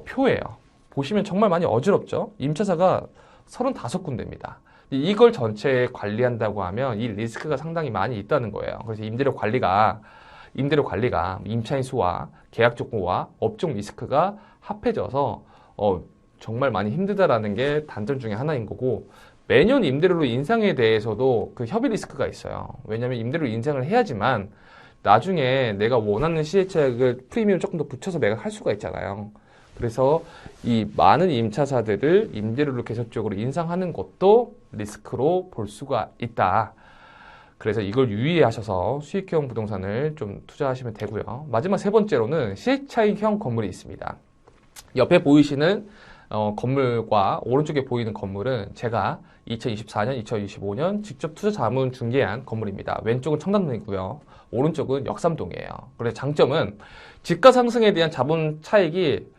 표예요. 보시면 정말 많이 어지럽죠? 임차사가 35군데입니다. 이걸 전체 관리한다고 하면 이 리스크가 상당히 많이 있다는 거예요. 그래서 임대료 관리가 임차인 수와 계약 조건과 업종 리스크가 합해져서 정말 많이 힘들다라는 게 단점 중에 하나인 거고, 매년 임대료로 인상에 대해서도 그 협의 리스크가 있어요. 왜냐하면 임대료 인상을 해야지만 나중에 내가 원하는 시세차익을 프리미엄 조금 더 붙여서 매각할 수가 있잖아요. 그래서 이 많은 임차사들을 임대료를 계속적으로 인상하는 것도 리스크로 볼 수가 있다. 그래서 이걸 유의하셔서 수익형 부동산을 좀 투자하시면 되고요. 마지막 세 번째로는 시세차익형 건물이 있습니다. 옆에 보이시는 건물과 오른쪽에 보이는 건물은 제가 2024년, 2025년 직접 투자 자문 중개한 건물입니다. 왼쪽은 청담동이고요. 오른쪽은 역삼동이에요. 그래서 장점은 집가 상승에 대한 자본 차익이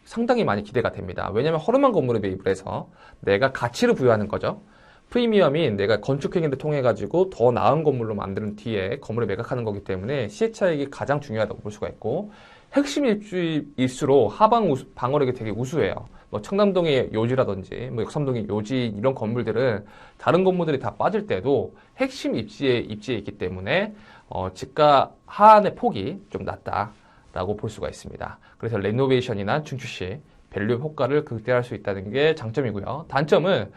상당히 많이 기대가 됩니다. 왜냐하면 허름한 건물에 매입을 해서 내가 가치를 부여하는 거죠. 프리미엄이 내가 건축행위를 통해 가지고 더 나은 건물로 만드는 뒤에 건물을 매각하는 거기 때문에 시세 차익이 가장 중요하다고 볼 수가 있고, 핵심 입주일수록 하방 방어력이 되게 우수해요. 뭐 청담동의 요지라든지 뭐 역삼동의 요지 이런 건물들은 다른 건물들이 다 빠질 때도 핵심 입지에 있기 때문에 집가 하한의 폭이 좀 낮다라고 볼 수가 있습니다. 그래서 레노베이션이나 증축 시 밸류 효과를 극대화할 수 있다는 게 장점이고요. 단점은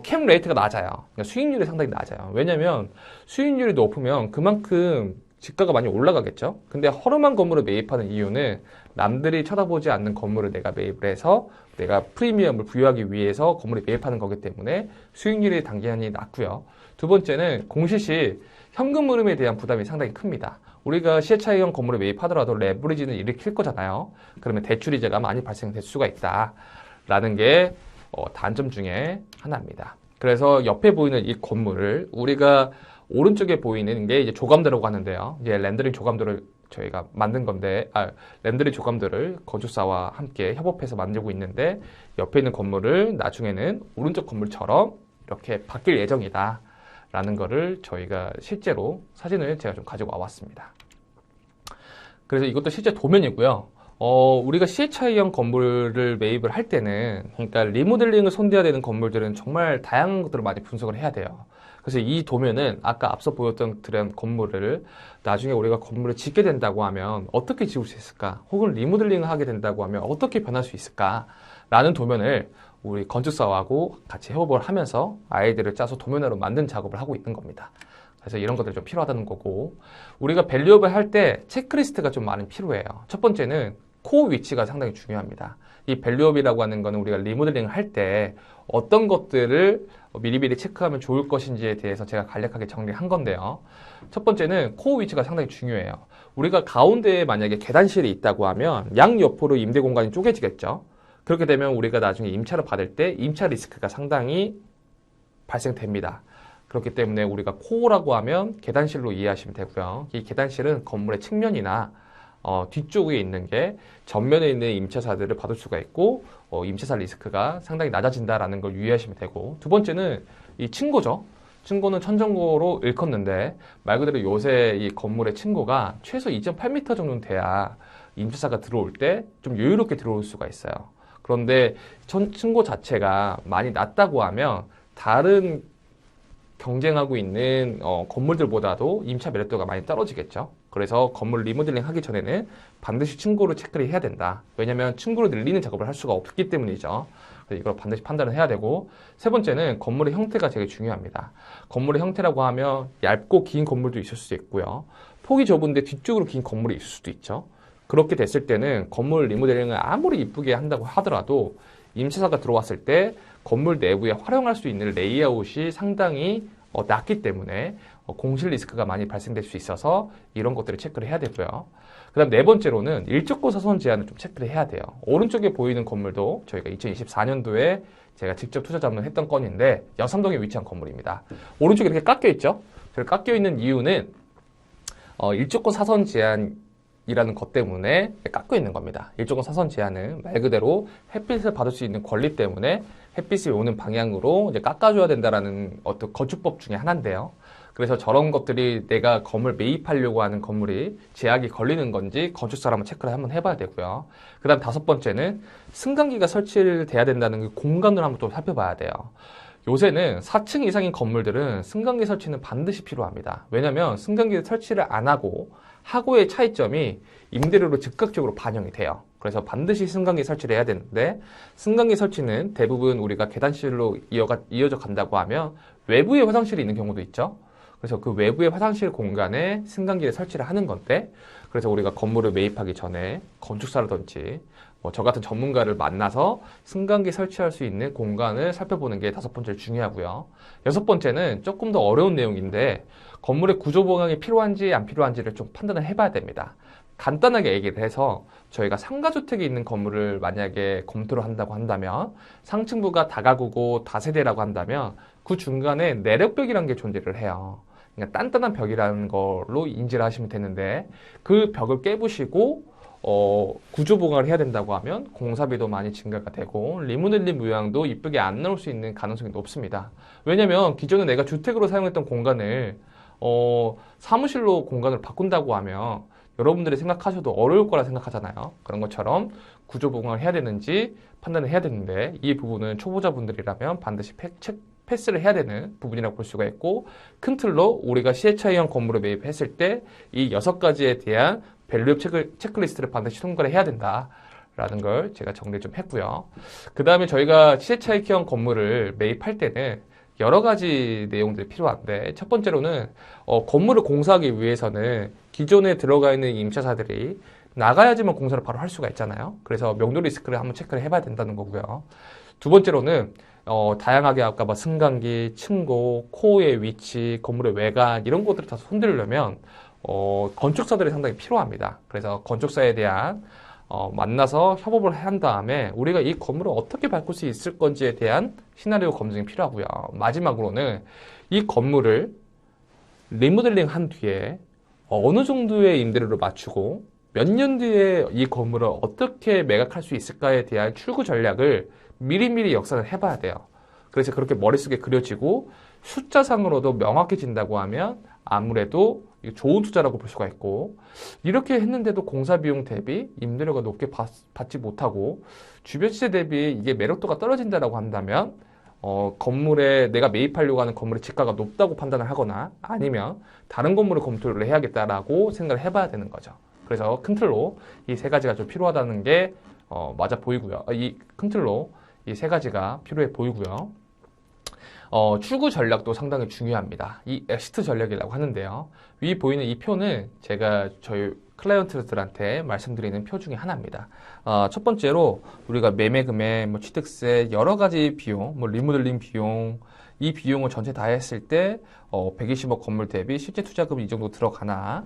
캠 레이트가 낮아요. 그러니까 수익률이 상당히 낮아요. 왜냐하면 수익률이 높으면 그만큼 집가가 많이 올라가겠죠. 근데 허름한 건물을 매입하는 이유는 남들이 쳐다보지 않는 건물을 내가 매입을 해서 내가 프리미엄을 부여하기 위해서 건물에 매입하는 거기 때문에 수익률이 당연히 낮고요. 두 번째는 공시 현금 흐름에 대한 부담이 상당히 큽니다. 우리가 시세차익형 건물에 매입하더라도 레버리지는 일으킬 거잖아요. 그러면 대출이자가 많이 발생될 수가 있다라는 게 단점 중에 하나입니다. 그래서 옆에 보이는 이 건물을 우리가 오른쪽에 보이는 게 이제 조감도라고 하는데요. 이제 렌더링 조감도를 저희가 만든 건데, 렌더링 조감도를 건축사와 함께 협업해서 만들고 있는데, 옆에 있는 건물을 나중에는 오른쪽 건물처럼 이렇게 바뀔 예정이다. 라는 거를 저희가 실제로 사진을 제가 좀 가지고 와봤습니다. 그래서 이것도 실제 도면이고요. 우리가 시세차익형 건물을 매입을 할 때는, 그러니까 리모델링을 손대야 되는 건물들은 정말 다양한 것들을 많이 분석을 해야 돼요. 그래서 이 도면은 아까 앞서 보였던 그런 건물을 나중에 우리가 건물을 짓게 된다고 하면 어떻게 지을 수 있을까? 혹은 리모델링을 하게 된다고 하면 어떻게 변할 수 있을까? 라는 도면을 우리 건축사하고 같이 협업을 하면서 아이디어를 짜서 도면으로 만든 작업을 하고 있는 겁니다. 그래서 이런 것들이 좀 필요하다는 거고, 우리가 밸류업을 할 때 체크리스트가 좀 많이 필요해요. 첫 번째는 코어 위치가 상당히 중요합니다. 이 밸류업이라고 하는 거는 우리가 리모델링을 할 때 어떤 것들을 미리미리 체크하면 좋을 것인지에 대해서 제가 간략하게 정리한 건데요. 첫 번째는 코어 위치가 상당히 중요해요. 우리가 가운데에 만약에 계단실이 있다고 하면 양옆으로 임대 공간이 쪼개지겠죠. 그렇게 되면 우리가 나중에 임차를 받을 때 임차 리스크가 상당히 발생됩니다. 그렇기 때문에 우리가 코어라고 하면 계단실로 이해하시면 되고요. 이 계단실은 건물의 측면이나 뒤쪽에 있는 게 전면에 있는 임차사들을 받을 수가 있고 임차사 리스크가 상당히 낮아진다라는 걸 유의하시면 되고, 두 번째는 이 층고죠. 층고는 천정고로 일컫는데 말 그대로 요새 이 건물의 층고가 최소 2.8m 정도는 돼야 임차사가 들어올 때 좀 여유롭게 들어올 수가 있어요. 그런데 층고 자체가 많이 낮다고 하면 다른 경쟁하고 있는 건물들보다도 임차 매력도가 많이 떨어지겠죠. 그래서 건물 리모델링 하기 전에는 반드시 층고를 체크를 해야 된다. 왜냐하면 층고를 늘리는 작업을 할 수가 없기 때문이죠. 그래서 이걸 반드시 판단을 해야 되고, 세 번째는 건물의 형태가 되게 중요합니다. 건물의 형태라고 하면 얇고 긴 건물도 있을 수 있고요. 폭이 좁은데 뒤쪽으로 긴 건물이 있을 수도 있죠. 그렇게 됐을 때는 건물 리모델링을 아무리 이쁘게 한다고 하더라도 임차사가 들어왔을 때 건물 내부에 활용할 수 있는 레이아웃이 상당히 낮기 때문에 공실 리스크가 많이 발생될 수 있어서 이런 것들을 체크를 해야 되고요. 그 다음 네 번째로는 일적고 사선 제한을 좀 체크를 해야 돼요. 오른쪽에 보이는 건물도 저희가 2024년도에 제가 직접 투자 자문했던 건인데 여삼동에 위치한 건물입니다. 오른쪽에 이렇게 깎여 있죠. 깎여 있는 이유는 일적고 사선 제한이라는 것 때문에 깎여 있는 겁니다. 일적고 사선 제한은 말 그대로 햇빛을 받을 수 있는 권리 때문에 햇빛이 오는 방향으로 이제 깎아줘야 된다라는 어떤 건축법 중에 하나인데요. 그래서 저런 것들이 내가 건물 매입하려고 하는 건물이 제약이 걸리는 건지 건축사를 한번 체크를 한번 해봐야 되고요. 그 다음 다섯 번째는 승강기가 설치돼야 된다는 그 공간을 한번 좀 살펴봐야 돼요. 요새는 4층 이상인 건물들은 승강기 설치는 반드시 필요합니다. 왜냐하면 승강기 설치를 안 하고의 차이점이 임대료로 즉각적으로 반영이 돼요. 그래서 반드시 승강기 설치를 해야 되는데, 승강기 설치는 대부분 우리가 계단실로 이어져 간다고 하면 외부에 화장실이 있는 경우도 있죠. 그래서 그 외부의 화장실 공간에 승강기를 설치를 하는 건데, 그래서 우리가 건물을 매입하기 전에 건축사라든지 저 같은 전문가를 만나서 승강기 설치할 수 있는 공간을 살펴보는 게 다섯 번째로 중요하고요. 여섯 번째는 조금 더 어려운 내용인데, 건물의 구조 보강이 필요한지 안 필요한지를 좀 판단을 해봐야 됩니다. 간단하게 얘기를 해서 저희가 상가주택이 있는 건물을 만약에 검토를 한다고 한다면, 상층부가 다가구고 다세대라고 한다면 그 중간에 내력벽이라는 게 존재를 해요. 그러니까 단단한 벽이라는 걸로 인지를 하시면 되는데, 그 벽을 깨부시고 구조 보강을 해야 된다고 하면 공사비도 많이 증가가 되고 리모델링 모양도 이쁘게 안 나올 수 있는 가능성이 높습니다. 왜냐면 기존에 내가 주택으로 사용했던 공간을 사무실로 공간을 바꾼다고 하면 여러분들이 생각하셔도 어려울 거라 생각하잖아요. 그런 것처럼 구조 보강을 해야 되는지 판단을 해야 되는데, 이 부분은 초보자분들이라면 반드시 패스를 해야 되는 부분이라고 볼 수가 있고, 큰 틀로 우리가 시혜차이형 건물을 매입했을 때 이 6가지에 대한 밸류업 체크리스트를 반드시 통과를 해야 된다라는 걸 제가 정리 좀 했고요. 그 다음에 저희가 시혜차익형 건물을 매입할 때는 여러 가지 내용들이 필요한데, 첫 번째로는 건물을 공사하기 위해서는 기존에 들어가 있는 임차사들이 나가야지만 공사를 바로 할 수가 있잖아요. 그래서 명도 리스크를 한번 체크를 해봐야 된다는 거고요. 두 번째로는 다양하게 아까 승강기, 층고, 코어의 위치, 건물의 외관 이런 것들을 다 손들려면 건축사들이 상당히 필요합니다. 그래서 건축사에 대한 만나서 협업을 한 다음에 우리가 이 건물을 어떻게 바꿀 수 있을 건지에 대한 시나리오 검증이 필요하고요. 마지막으로는 이 건물을 리모델링 한 뒤에 어느 정도의 임대료를 맞추고 몇 년 뒤에 이 건물을 어떻게 매각할 수 있을까에 대한 출구 전략을 미리미리 역산을 해봐야 돼요. 그래서 그렇게 머릿속에 그려지고 숫자상으로도 명확해진다고 하면 아무래도 좋은 투자라고 볼 수가 있고, 이렇게 했는데도 공사비용 대비 임대료가 높게 받지 못하고 주변 시세 대비 이게 매력도가 떨어진다라고 한다면 건물에 내가 매입하려고 하는 건물의 지가가 높다고 판단을 하거나 아니면 다른 건물을 검토를 해야겠다라고 생각을 해봐야 되는 거죠. 그래서 큰 틀로 이 세 가지가 좀 필요하다는 게 맞아 보이고요. 이 큰 틀로 이 세 가지가 필요해 보이고요. 출구 전략도 상당히 중요합니다. 이 엑시트 전략이라고 하는데요. 위 보이는 이 표는 제가 저희 클라이언트들한테 말씀드리는 표 중에 하나입니다. 첫 번째로 우리가 매매 금액, 뭐 취득세, 여러 가지 비용, 뭐 리모델링 비용, 이 비용을 전체 다 했을 때 120억 건물 대비 실제 투자금이 이 정도 들어가나,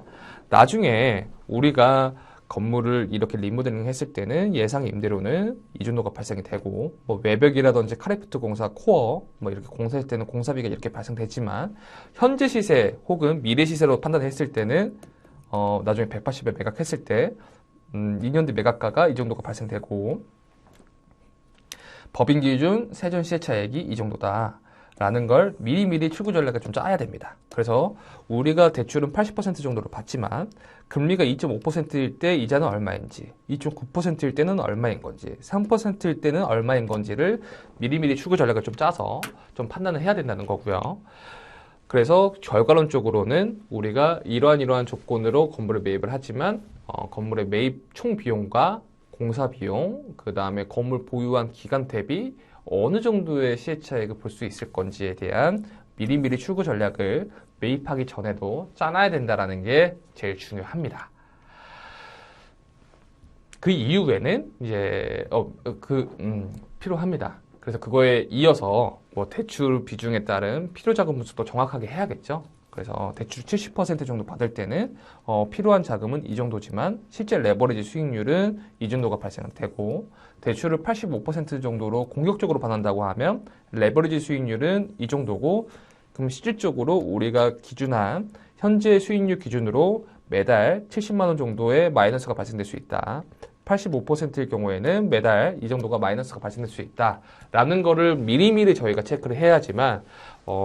나중에 우리가 건물을 이렇게 리모델링 했을 때는 예상 임대료는 이 정도가 발생이 되고, 뭐 외벽이라든지 카레프트 공사, 코어 뭐 이렇게 공사할 때는 공사비가 이렇게 발생되지만, 현재 시세 혹은 미래 시세로 판단했을 때는 나중에 180에 매각했을 때 2년 뒤 매각가가 이 정도가 발생되고, 법인 기준 세전 시세 차액이 이 정도다 라는 걸 미리미리 출구 전략을 좀 짜야 됩니다. 그래서 우리가 대출은 80% 정도로 받지만 금리가 2.5%일 때 이자는 얼마인지, 2.9%일 때는 얼마인 건지, 3%일 때는 얼마인 건지를 미리미리 출구 전략을 좀 짜서 좀 판단을 해야 된다는 거고요. 그래서 결과론적으로는 우리가 이러한 조건으로 건물을 매입을 하지만 건물의 매입 총 비용과 공사 비용, 그 다음에 건물 보유한 기간 대비 어느 정도의 시세 차익을 볼 수 있을 건지에 대한 미리미리 출구 전략을 매입하기 전에도 짜놔야 된다는 게 제일 중요합니다. 그 이후에는 이제 필요합니다. 그래서 그거에 이어서 뭐 대출 비중에 따른 필요자금 분석도 정확하게 해야겠죠. 그래서 대출 70% 정도 받을 때는 필요한 자금은 이 정도지만 실제 레버리지 수익률은 이 정도가 발생되고, 대출을 85% 정도로 공격적으로 받는다고 하면 레버리지 수익률은 이 정도고, 그럼 실질적으로 우리가 기준한 현재 수익률 기준으로 매달 70만 원 정도의 마이너스가 발생될 수 있다. 85%일 경우에는 매달 이 정도가 마이너스가 발생될 수 있다라는 거를 미리미리 저희가 체크를 해야지만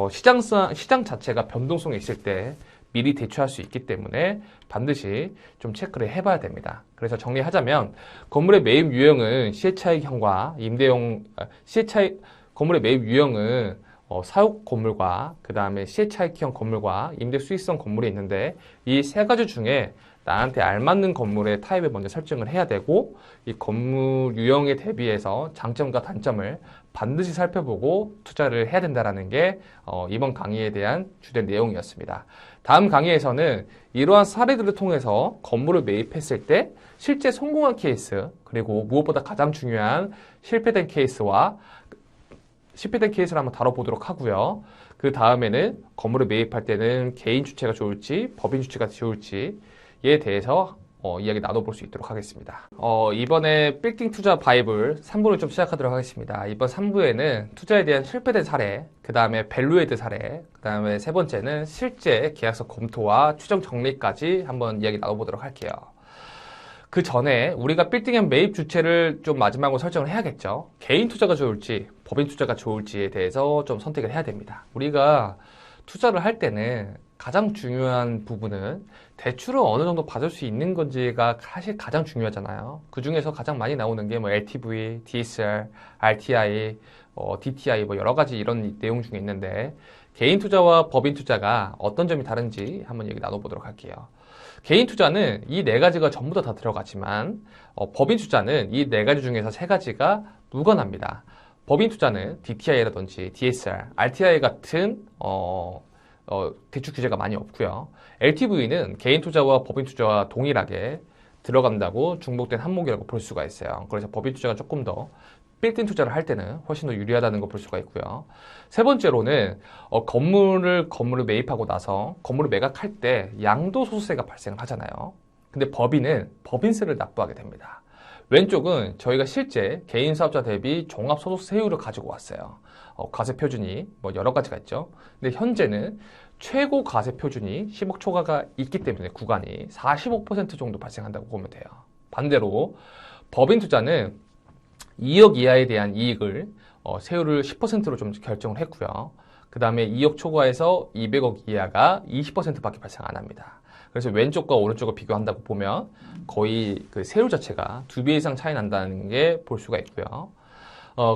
시장 자체가 변동성이 있을 때 미리 대처할 수 있기 때문에 반드시 좀 체크를 해봐야 됩니다. 그래서 정리하자면 건물의 매입 유형은 시세차익형과 임대용 건물의 매입 유형은 사육 건물과 그 다음에 시세차익형 건물과 임대 수익성 건물이 있는데, 이 세 가지 중에 나한테 알맞는 건물의 타입을 먼저 설정을 해야 되고, 이 건물 유형에 대비해서 장점과 단점을 반드시 살펴보고 투자를 해야 된다는 게 이번 강의에 대한 주된 내용이었습니다. 다음 강의에서는 이러한 사례들을 통해서 건물을 매입했을 때 실제 성공한 케이스, 그리고 무엇보다 가장 중요한 실패된 케이스를 한번 다뤄보도록 하고요. 그 다음에는 건물을 매입할 때는 개인 주체가 좋을지 법인 주체가 좋을지 에 대해서 이야기 나눠볼 수 있도록 하겠습니다. 이번에 빌딩 투자 바이블 3부를 좀 시작하도록 하겠습니다. 이번 3부에는 투자에 대한 실패된 사례, 그 다음에 밸류에드 사례, 그 다음에 세 번째는 실제 계약서 검토와 추정 정리까지 한번 이야기 나눠보도록 할게요. 그 전에 우리가 빌딩의 매입 주체를 좀 마지막으로 설정을 해야겠죠. 개인 투자가 좋을지 법인 투자가 좋을지에 대해서 좀 선택을 해야 됩니다. 우리가 투자를 할 때는 가장 중요한 부분은 대출을 어느 정도 받을 수 있는 건지가 사실 가장 중요하잖아요. 그 중에서 가장 많이 나오는 게 뭐 LTV, DSR, RTI, DTI 뭐 여러 가지 이런 내용 중에 있는데, 개인 투자와 법인 투자가 어떤 점이 다른지 한번 얘기 나눠보도록 할게요. 개인 투자는 이 네 가지가 전부 다 들어가지만 법인 투자는 이 네 가지 중에서 세 가지가 무관합니다. 법인 투자는 DTI라든지 DSR, RTI 같은 대출 규제가 많이 없고요. LTV는 개인 투자와 법인 투자와 동일하게 들어간다고 중복된 한목이라고 볼 수가 있어요. 그래서 법인 투자가 조금 더 빌딩 투자를 할 때는 훨씬 더 유리하다는 걸 볼 수가 있고요. 세 번째로는 건물을 매입하고 나서 건물을 매각할 때 양도소득세가 발생을 하잖아요. 근데 법인은 법인세를 납부하게 됩니다. 왼쪽은 저희가 실제 개인 사업자 대비 종합소득세율을 가지고 왔어요. 과세 표준이 뭐 여러 가지가 있죠. 근데 현재는 최고 과세 표준이 10억 초과가 있기 때문에 구간이 45% 정도 발생한다고 보면 돼요. 반대로 법인 투자는 2억 이하에 대한 이익을 세율을 10%로 좀 결정을 했고요. 그 다음에 2억 초과에서 200억 이하가 20%밖에 발생 안 합니다. 그래서 왼쪽과 오른쪽을 비교한다고 보면 거의 그 세율 자체가 2배 이상 차이 난다는 게 볼 수가 있고요.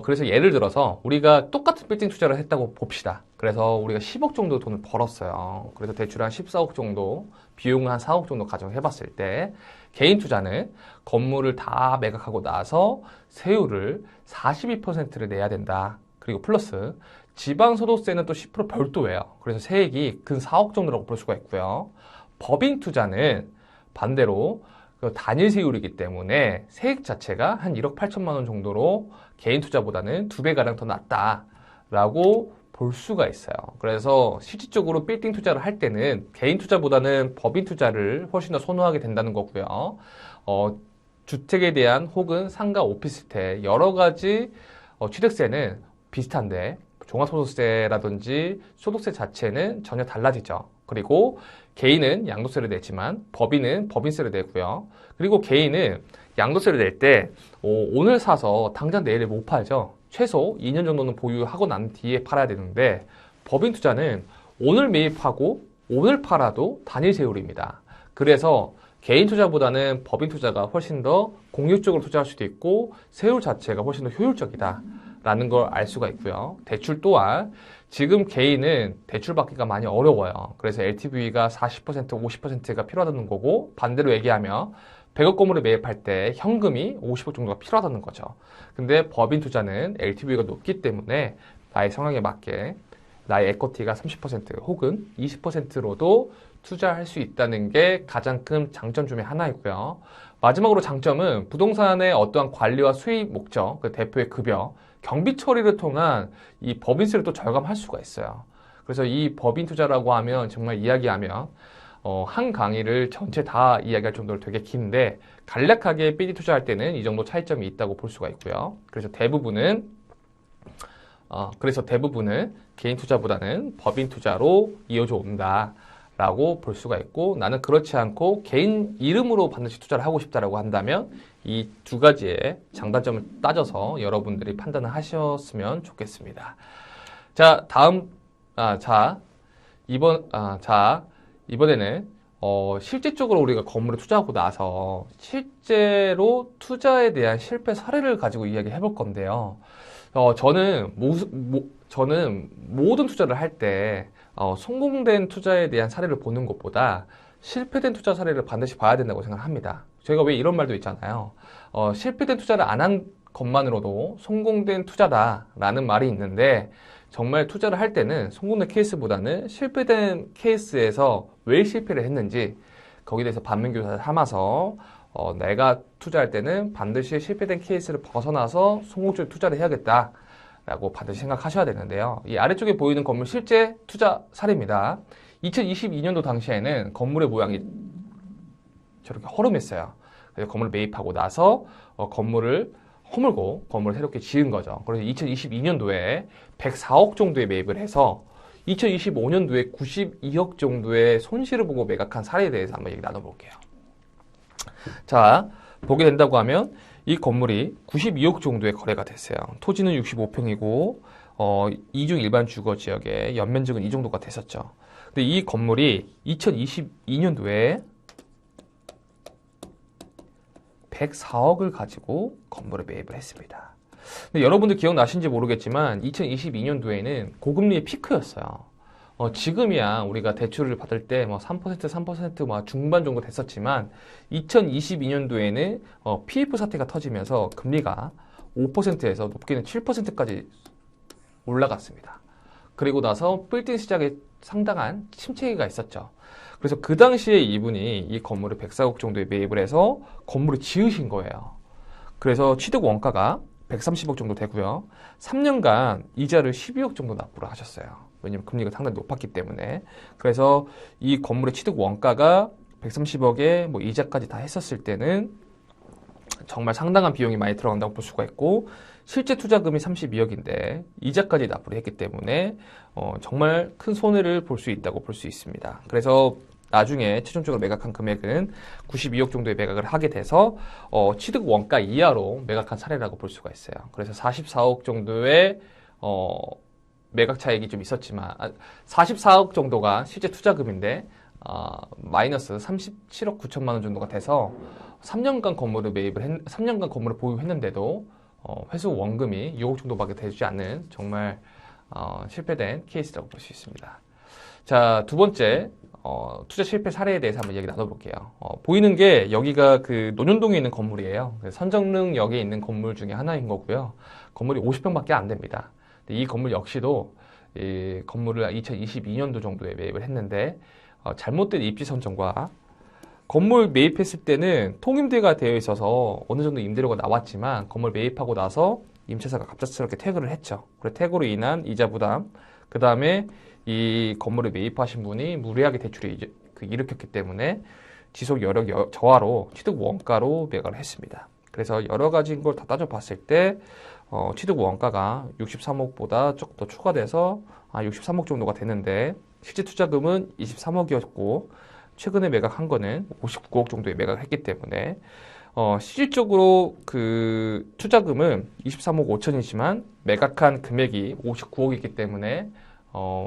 그래서 예를 들어서 우리가 똑같은 빌딩 투자를 했다고 봅시다. 그래서 우리가 10억 정도 돈을 벌었어요. 그래서 대출 한 14억 정도, 비용은 한 4억 정도 가정해봤을 때 개인 투자는 건물을 다 매각하고 나서 세율을 42%를 내야 된다. 그리고 플러스 지방소득세는 또 10% 별도예요. 그래서 세액이 근 4억 정도라고 볼 수가 있고요. 법인 투자는 반대로 그 단일 세율이기 때문에 세액 자체가 한 1억 8천만 원 정도로 개인 투자보다는 2배가량 더 낮다라고 볼 수가 있어요. 그래서 실질적으로 빌딩 투자를 할 때는 개인 투자보다는 법인 투자를 훨씬 더 선호하게 된다는 거고요. 주택에 대한 혹은 상가 오피스텔 여러 가지 취득세는 비슷한데 종합소득세라든지 소득세 자체는 전혀 달라지죠. 그리고 개인은 양도세를 내지만 법인은 법인세를 내고요. 그리고 개인은 양도세를 낼 때 오늘 사서 당장 내일 못 팔죠. 최소 2년 정도는 보유하고 난 뒤에 팔아야 되는데 법인 투자는 오늘 매입하고 오늘 팔아도 단일 세율입니다. 그래서 개인 투자보다는 법인 투자가 훨씬 더 공유적으로 투자할 수도 있고 세율 자체가 훨씬 더 효율적이다라는 걸 알 수가 있고요. 대출 또한 지금 개인은 대출 받기가 많이 어려워요. 그래서 LTV가 40%, 50%가 필요하다는 거고 반대로 얘기하면 100억 건물을 매입할 때 현금이 50억 정도가 필요하다는 거죠. 근데 법인 투자는 LTV가 높기 때문에 나의 성향에 맞게 나의 에쿼티가 30% 혹은 20%로도 투자할 수 있다는 게 가장 큰 장점 중에 하나이고요. 마지막으로 장점은 부동산의 어떠한 관리와 수익 목적, 그 대표의 급여, 경비 처리를 통한 이 법인세를 또 절감할 수가 있어요. 그래서 이 법인 투자라고 하면 정말 이야기하면 한 강의를 전체 다 이야기할 정도로 되게 긴데 간략하게 삐디 투자할 때는 이 정도 차이점이 있다고 볼 수가 있고요. 그래서 대부분은 개인 투자보다는 법인 투자로 이어져 온다라고 볼 수가 있고 나는 그렇지 않고 개인 이름으로 반드시 투자를 하고 싶다라고 한다면 이 두 가지의 장단점을 따져서 여러분들이 판단을 하셨으면 좋겠습니다. 자, 이번에는 실질적으로 우리가 건물에 투자하고 나서 실제로 투자에 대한 실패 사례를 가지고 이야기해 볼 건데요. 저는 모든 투자를 할 때 성공된 투자에 대한 사례를 보는 것보다 실패된 투자 사례를 반드시 봐야 된다고 생각합니다. 저희가 왜 이런 말도 있잖아요. 실패된 투자를 안 한 것만으로도 성공된 투자다라는 말이 있는데 정말 투자를 할 때는 성공된 케이스보다는 실패된 케이스에서 왜 실패를 했는지 거기에 대해서 반면교사를 삼아서 내가 투자할 때는 반드시 실패된 케이스를 벗어나서 성공적인 투자를 해야겠다라고 반드시 생각하셔야 되는데요. 이 아래쪽에 보이는 건물 실제 투자 사례입니다. 2022년도 당시에는 건물의 모양이 저렇게 허름했어요. 그래서 건물을 매입하고 나서 건물을 허물고 건물을 새롭게 지은 거죠. 그래서 2022년도에 104억 정도의 매입을 해서 2025년도에 92억 정도의 손실을 보고 매각한 사례에 대해서 한번 얘기 나눠볼게요. 자, 보게 된다고 하면 이 건물이 92억 정도의 거래가 됐어요. 토지는 65평이고 2중 일반 주거 지역에 연면적은 이 정도가 됐었죠. 근데 이 건물이 2022년도에 104억을 가지고 건물에 매입을 했습니다. 근데 여러분들 기억나신지 모르겠지만 2022년도에는 고금리의 피크였어요. 지금이야 우리가 대출을 받을 때 뭐 3% 중반 정도 됐었지만 2022년도에는 PF 사태가 터지면서 금리가 5%에서 높게는 7%까지 올라갔습니다. 그리고 나서 빌딩 시장에 상당한 침체기가 있었죠. 그래서 그 당시에 이분이 이 건물을 104억 정도에 매입을 해서 건물을 지으신 거예요. 그래서 취득 원가가 130억 정도 되고요. 3년간 이자를 12억 정도 납부를 하셨어요. 왜냐면 금리가 상당히 높았기 때문에. 그래서 이 건물의 취득 원가가 130억에 뭐 이자까지 다 했었을 때는 정말 상당한 비용이 많이 들어간다고 볼 수가 있고 실제 투자금이 32억인데 이자까지 납부를 했기 때문에 정말 큰 손해를 볼 수 있다고 볼 수 있습니다. 그래서 나중에 최종적으로 매각한 금액은 92억 정도의 매각을 하게 돼서 취득 원가 이하로 매각한 사례라고 볼 수가 있어요. 그래서 44억 정도의 매각 차익이 좀 있었지만 44억 정도가 실제 투자금인데 마이너스 37억 9천만 원 정도가 돼서 3년간 건물을 보유했는데도 회수 원금이 6억 정도밖에 되지 않는 정말 실패된 케이스라고 볼 수 있습니다. 자, 두 번째 투자 실패 사례에 대해서 한번 얘기 나눠볼게요. 보이는 게 여기가 그 논현동에 있는 건물이에요. 선정릉역에 있는 건물 중에 하나인 거고요. 건물이 50평밖에 안 됩니다. 이 건물 역시도 이 건물을 2022년도 정도에 매입을 했는데 잘못된 입지 선정과 건물 매입했을 때는 통임대가 되어 있어서 어느 정도 임대료가 나왔지만 건물 매입하고 나서 임차사가 갑작스럽게 퇴거를 했죠. 그래서 퇴거로 인한 이자 부담, 그 다음에 이 건물을 매입하신 분이 무리하게 대출을 일으켰기 때문에 지속 여력 저하로 취득 원가로 매각을 했습니다. 그래서 여러 가지인 걸 다 따져봤을 때 취득 원가가 63억보다 조금 더 추가돼서 63억 정도가 되는데 실제 투자금은 23억이었고 최근에 매각한 거는 59억 정도에 매각을 했기 때문에 실질적으로 그 투자금은 23억 5천이지만 매각한 금액이 59억이기 때문에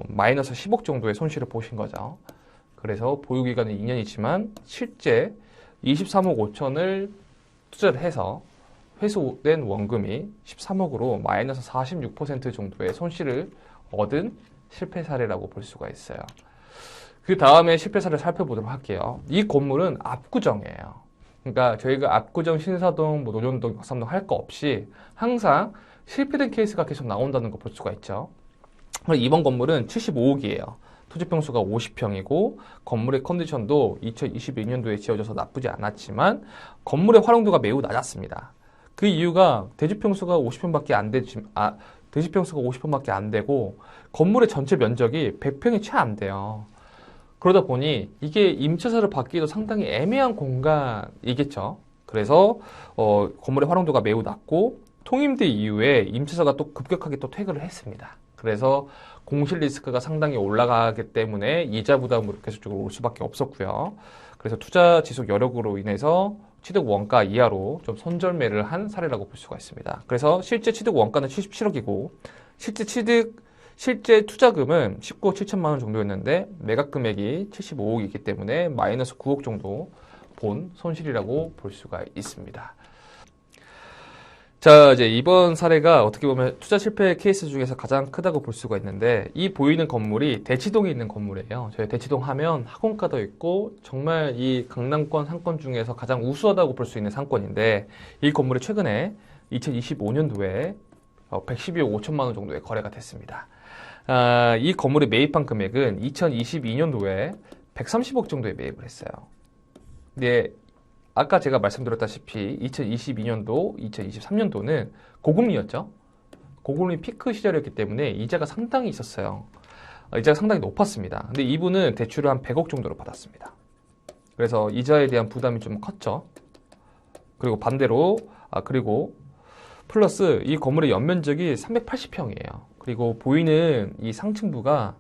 마이너스 10억 정도의 손실을 보신 거죠. 그래서 보유기간은 2년이지만 실제 23억 5천을 투자를 해서 회수된 원금이 13억으로 마이너스 46% 정도의 손실을 얻은 실패 사례라고 볼 수가 있어요. 그 다음에 실패 사례를 살펴보도록 할게요. 이 건물은 압구정이에요. 그러니까 저희가 압구정, 신사동, 논현동, 역삼동 할 거 없이 항상 실패된 케이스가 계속 나온다는 거 볼 수가 있죠. 이번 건물은 75억이에요. 토지평수가 50평이고 건물의 컨디션도 2022년도에 지어져서 나쁘지 않았지만 건물의 활용도가 매우 낮았습니다. 그 이유가 대지평수가 50평밖에 안 되지, 대지평수가 50평밖에 안 되고 건물의 전체 면적이 100평이 채 안 돼요. 그러다 보니 이게 임차사를 받기도 상당히 애매한 공간이겠죠. 그래서 건물의 활용도가 매우 낮고 통임대 이후에 임차사가 또 급격하게 또 퇴거를 했습니다. 그래서 공실 리스크가 상당히 올라가기 때문에 이자 부담으로 계속적으로 올 수밖에 없었고요. 그래서 투자 지속 여력으로 인해서 취득 원가 이하로 좀 손절매를 한 사례라고 볼 수가 있습니다. 그래서 실제 취득 원가는 77억이고 실제 투자금은 19억 7천만 원 정도였는데 매각 금액이 75억이기 때문에 마이너스 9억 정도 본 손실이라고 볼 수가 있습니다. 자, 이제 이번 사례가 어떻게 보면 투자 실패 케이스 중에서 가장 크다고 볼 수가 있는데 이 보이는 건물이 대치동에 있는 건물이에요. 저희 대치동 하면 학원가도 있고 정말 이 강남권 상권 중에서 가장 우수하다고 볼 수 있는 상권인데 이 건물이 최근에 2025년도에 112억 5천만 원 정도의 거래가 됐습니다. 이 건물이 매입한 금액은 2022년도에 130억 정도에 매입을 했어요. 근데 아까 제가 말씀드렸다시피 2022년도, 2023년도는 고금리였죠. 고금리 피크 시절이었기 때문에 이자가 상당히 있었어요. 이자가 상당히 높았습니다. 근데 이분은 대출을 한 100억 정도로 받았습니다. 그래서 이자에 대한 부담이 좀 컸죠. 그리고 반대로, 그리고 플러스 이 건물의 연면적이 380평이에요. 그리고 보이는 이 상층부가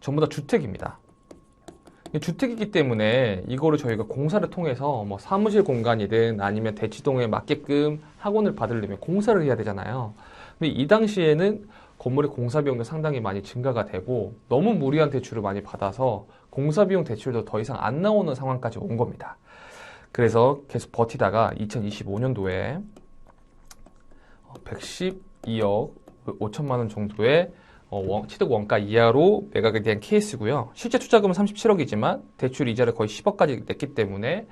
전부 다 주택입니다. 주택이기 때문에 이거를 저희가 공사를 통해서 뭐 사무실 공간이든 아니면 대치동에 맞게끔 학원을 받으려면 공사를 해야 되잖아요. 근데 이 당시에는 건물의 공사 비용도 상당히 많이 증가가 되고 너무 무리한 대출을 많이 받아서 공사 비용 대출도 더 이상 안 나오는 상황까지 온 겁니다. 그래서 계속 버티다가 2025년도에 112억 5천만 원 정도의 취득 원가 이하로 매각에 대한 케이스고요. 실제 투자금은 37억이지만 대출 이자를 거의 10억까지 냈기 때문에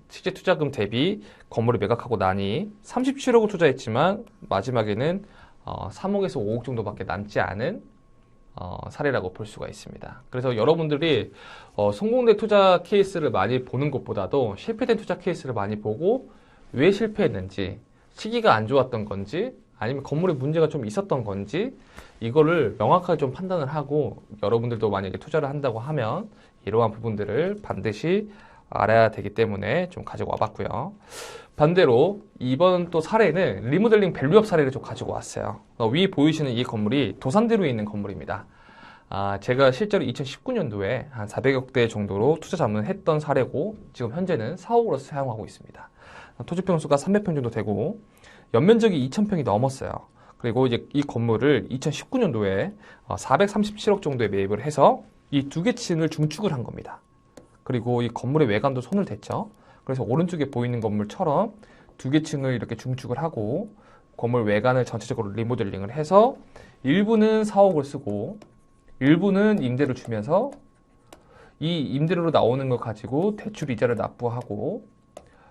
실제 투자금 대비 건물을 매각하고 나니 37억을 투자했지만 마지막에는 3억에서 5억 정도밖에 남지 않은 사례라고 볼 수가 있습니다. 그래서 여러분들이 성공된 투자 케이스를 많이 보는 것보다도 실패된 투자 케이스를 많이 보고 왜 실패했는지, 시기가 안 좋았던 건지 아니면 건물에 문제가 좀 있었던 건지 이거를 명확하게 좀 판단을 하고 여러분들도 만약에 투자를 한다고 하면 이러한 부분들을 반드시 알아야 되기 때문에 좀 가지고 와봤고요. 반대로 이번 또 사례는 리모델링 밸류업 사례를 좀 가지고 왔어요. 위 보이시는 이 건물이 도산대로에 있는 건물입니다. 제가 실제로 2019년도에 한 400억 대 정도로 투자 자문을 했던 사례고 지금 현재는 사옥으로 사용하고 있습니다. 토지평수가 300평 정도 되고 연면적이 2,000평이 넘었어요. 그리고 이제 이 건물을 2019년도에 437억 정도에 매입을 해서 이 두 개 층을 중축을 한 겁니다. 그리고 이 건물의 외관도 손을 댔죠. 그래서 오른쪽에 보이는 건물처럼 두 개 층을 이렇게 중축을 하고 건물 외관을 전체적으로 리모델링을 해서 일부는 사옥을 쓰고 일부는 임대를 주면서 이 임대료로 나오는 걸 가지고 대출 이자를 납부하고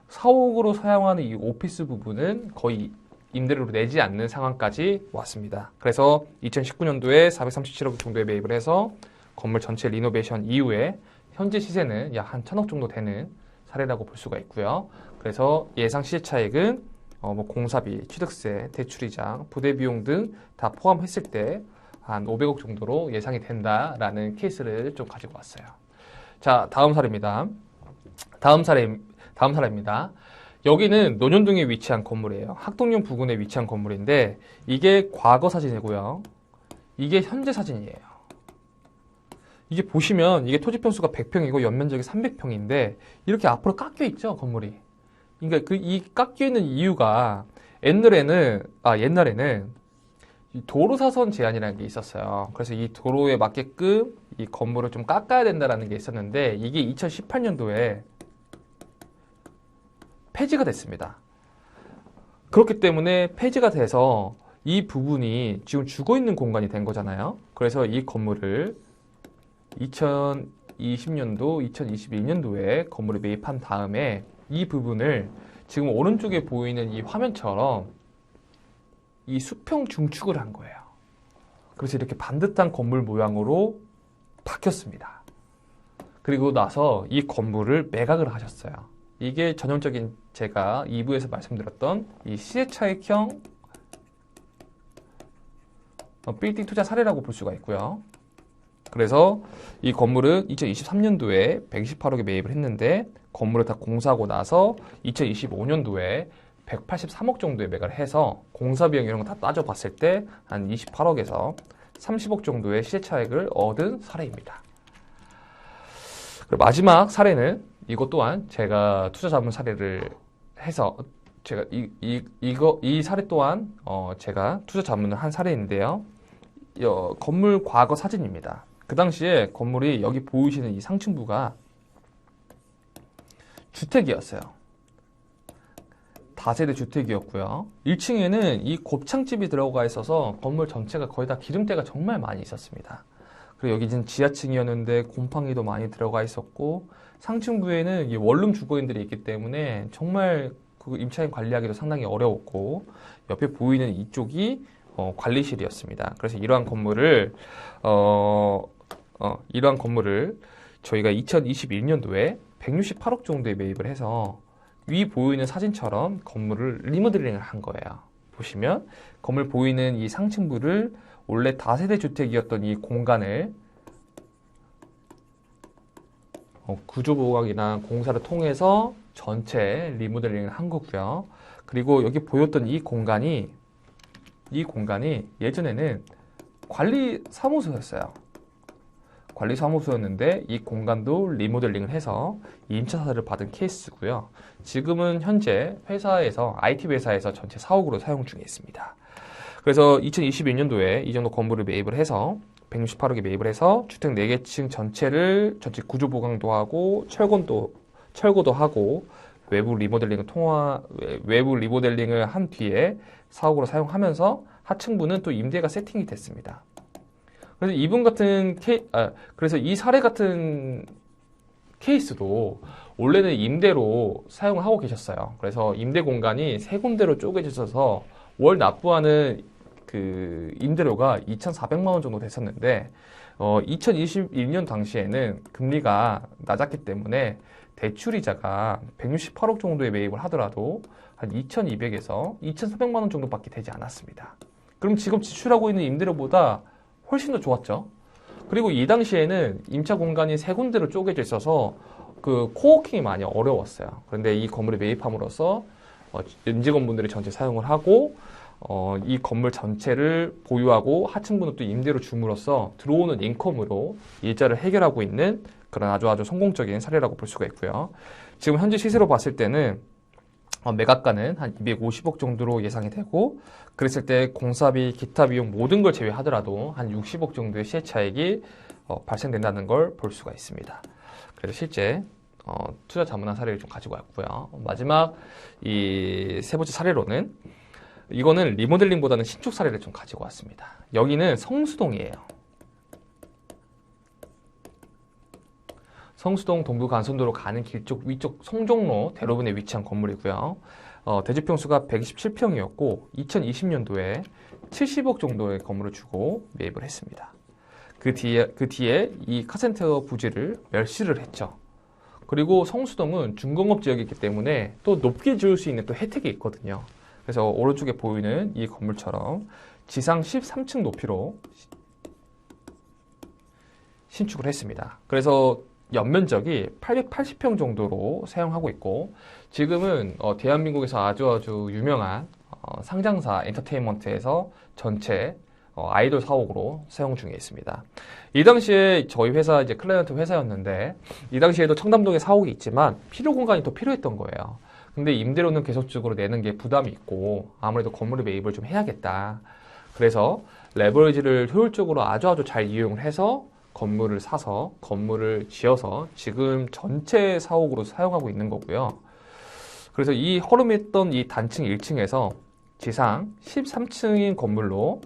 사옥으로 사용하는 이 오피스 부분은 거의 임대료로 내지 않는 상황까지 왔습니다. 그래서 2019년도에 437억 정도에 매입을 해서 건물 전체 리노베이션 이후에 현재 시세는 약 한 1,000억 정도 되는 사례라고 볼 수가 있고요. 그래서 예상 시세 차익은 공사비, 취득세, 대출이자, 부대 비용 등 다 포함했을 때 한 500억 정도로 예상이 된다라는 케이스를 좀 가지고 왔어요. 자, 다음 사례입니다. 다음 사례입니다. 여기는 논현동에 위치한 건물이에요. 학동역 부근에 위치한 건물인데 이게 과거 사진이고요. 이게 현재 사진이에요. 이게 보시면 이게 토지 평수가 100평이고 연면적이 300평인데 이렇게 앞으로 깎여 있죠, 건물이. 그러니까 이 깎여 있는 이유가 옛날에는 이 도로사선 제한이라는 게 있었어요. 그래서 이 도로에 맞게끔 이 건물을 좀 깎아야 된다는 게 있었는데 이게 2018년도에 폐지가 됐습니다. 그렇기 때문에 폐지가 돼서 이 부분이 지금 죽어 있는 공간이 된 거잖아요. 그래서 이 건물을 2020년도, 2021년도에 건물을 매입한 다음에 이 부분을 지금 오른쪽에 보이는 이 화면처럼 이 수평 중축을 한 거예요. 그래서 이렇게 반듯한 건물 모양으로 바뀌었습니다. 그리고 나서 이 건물을 매각을 하셨어요. 이게 전형적인 제가 2부에서 말씀드렸던 이 시세차익형 빌딩 투자 사례라고 볼 수가 있고요. 그래서 이 건물은 2023년도에 128억에 매입을 했는데 건물을 다 공사하고 나서 2025년도에 183억 정도에 매각을 해서 공사비용 이런 거 다 따져봤을 때 한 28억에서 30억 정도의 시세차익을 얻은 사례입니다. 그리고 마지막 사례는 이것 또한 제가 투자 자문 사례를 해서 제가 이 사례 또한 제가 투자 자문을 한 사례인데요. 건물 과거 사진입니다. 그 당시에 건물이 여기 보이시는 이 상층부가 주택이었어요. 다세대 주택이었고요. 1층에는 이 곱창집이 들어가 있어서 건물 전체가 거의 다 기름때가 정말 많이 있었습니다. 그리고 여기는 지하층이었는데 곰팡이도 많이 들어가 있었고 상층부에는 이 원룸 주거인들이 있기 때문에 정말 그 임차인 관리하기도 상당히 어려웠고 옆에 보이는 이쪽이 관리실이었습니다. 그래서 이러한 건물을 저희가 2021년도에 168억 정도에 매입을 해서 위 보이는 사진처럼 건물을 리모델링을 한 거예요. 보시면 건물 보이는 이 상층부를 원래 다세대 주택이었던 이 공간을 구조보강이나 공사를 통해서 전체 리모델링을 한 거고요. 그리고 여기 보였던 이 공간이 예전에는 관리사무소였어요. 관리사무소였는데 이 공간도 리모델링을 해서 임차사를 받은 케이스고요. 지금은 현재 회사에서 IT 회사에서 전체 사옥으로 사용 중에 있습니다. 그래서 2021년도에 이 정도 건물을 매입을 해서 168억에 매입을 해서 주택 4개층 전체 구조 보강도 하고 철거도 하고 외부 리모델링을 한 뒤에 사옥으로 사용하면서 하층부는 또 임대가 세팅이 됐습니다. 그래서 이 사례 같은 케이스도 원래는 임대로 사용을 하고 계셨어요. 그래서 임대 공간이 세 군데로 쪼개져 있어서 월 납부하는 그 임대료가 2,400만 원 정도 됐었는데 2021년 당시에는 금리가 낮았기 때문에 대출이자가 168억 정도에 매입을 하더라도 한 2,200에서 2,400만 원 정도밖에 되지 않았습니다. 그럼 지금 지출하고 있는 임대료보다 훨씬 더 좋았죠. 그리고 이 당시에는 임차 공간이 세 군데로 쪼개져 있어서 그 코워킹이 많이 어려웠어요. 그런데 이 건물에 매입함으로써 임직원분들이 전체 사용을 하고 이 건물 전체를 보유하고 하층부는 또 임대로 줌으로써 들어오는 인컴으로 일자를 해결하고 있는 그런 아주 성공적인 사례라고 볼 수가 있고요. 지금 현재 시세로 봤을 때는 매각가는 한 250억 정도로 예상이 되고 그랬을 때 공사비, 기타 비용 모든 걸 제외하더라도 한 60억 정도의 시세 차익이 발생된다는 걸 볼 수가 있습니다. 그래서 실제 투자 자문한 사례를 좀 가지고 왔고요. 마지막 이 세 번째 사례로는 이거는 리모델링보다는 신축 사례를 좀 가지고 왔습니다. 여기는 성수동이에요. 성수동 동부 간선도로 가는 길 쪽 위쪽 송정로 대로변에 위치한 건물이고요. 대지평수가 127평이었고 2020년도에 70억 정도의 건물을 주고 매입을 했습니다. 그 뒤에 이 카센터 부지를 멸실을 했죠. 그리고 성수동은 중공업 지역이기 때문에 또 높게 지을 수 있는 또 혜택이 있거든요. 그래서 오른쪽에 보이는 이 건물처럼 지상 13층 높이로 신축을 했습니다. 그래서 연면적이 880평 정도로 사용하고 있고 지금은 대한민국에서 아주 유명한 상장사 엔터테인먼트에서 전체 아이돌 사옥으로 사용 중에 있습니다. 이 당시에 저희 회사 이제 클라이언트 회사였는데 이 당시에도 청담동에 사옥이 있지만 필요 공간이 더 필요했던 거예요. 근데 임대료는 계속적으로 내는 게 부담이 있고 아무래도 건물의 매입을 좀 해야겠다. 그래서 레버리지를 효율적으로 아주 잘 이용을 해서 건물을 사서 건물을 지어서 지금 전체 사옥으로 사용하고 있는 거고요. 그래서 이 허름했던 이 단층 1층에서 지상 13층인 건물로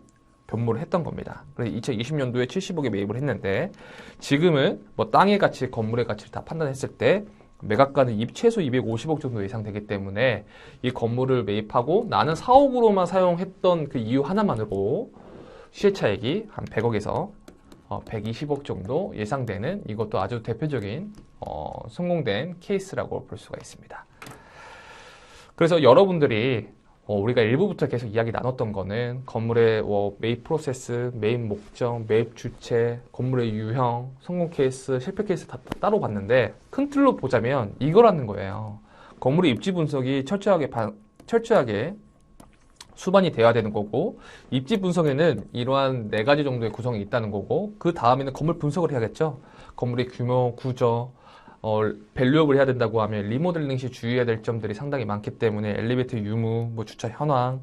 변모를 했던 겁니다. 그래서 2020년도에 70억에 매입을 했는데 지금은 뭐 땅의 가치, 건물의 가치를 다 판단했을 때 매각가는 최소 250억 정도 예상되기 때문에 이 건물을 매입하고 나는 사옥으로만 사용했던 그 이유 하나만으로 시세차익이 한 100억에서 120억 정도 예상되는 이것도 아주 대표적인 성공된 케이스라고 볼 수가 있습니다. 그래서 여러분들이 우리가 일부부터 계속 이야기 나눴던 거는 건물의 매입 프로세스, 매입 목적, 매입 주체, 건물의 유형, 성공 케이스, 실패 케이스 다 따로 봤는데 큰 틀로 보자면 이거라는 거예요. 건물의 입지 분석이 철저하게 수반이 돼야 되는 거고 입지 분석에는 이러한 4가지 정도의 구성이 있다는 거고 그 다음에는 건물 분석을 해야겠죠. 건물의 규모, 구조, 밸류업을 해야 된다고 하면 리모델링 시 주의해야 될 점들이 상당히 많기 때문에 엘리베이터 유무, 뭐 주차 현황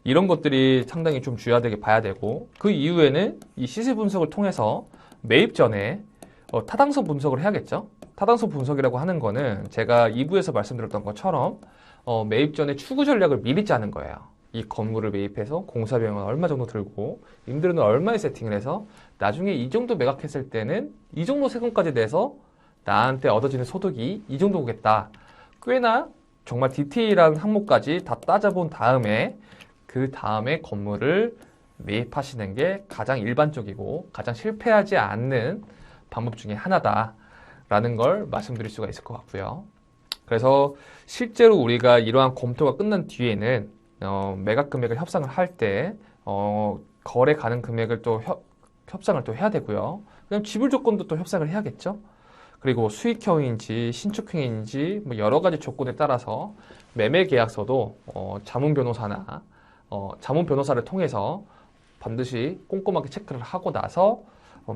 이런 것들이 상당히 좀 주의하게 봐야 되고 그 이후에는 이 시세 분석을 통해서 매입 전에 타당성 분석을 해야겠죠. 타당성 분석이라고 하는 거는 제가 2부에서 말씀드렸던 것처럼 매입 전에 추구 전략을 미리 짜는 거예요. 이 건물을 매입해서 공사 비용은 얼마 정도 들고 임대료는 얼마에 세팅을 해서 나중에 이 정도 매각했을 때는 이 정도 세금까지 내서 나한테 얻어지는 소득이 이 정도 오겠다. 꽤나 정말 디테일한 항목까지 다 따져본 다음에 그 다음에 건물을 매입하시는 게 가장 일반적이고 가장 실패하지 않는 방법 중에 하나다라는 걸 말씀드릴 수가 있을 것 같고요. 그래서 실제로 우리가 이러한 검토가 끝난 뒤에는 매각 금액을 협상을 할 때 거래 가능 금액을 또 협상을 또 해야 되고요. 그다음 지불 조건도 또 협상을 해야겠죠. 그리고 수익형인지 신축형인지 뭐 여러 가지 조건에 따라서 매매 계약서도 자문 변호사나 자문 변호사를 통해서 반드시 꼼꼼하게 체크를 하고 나서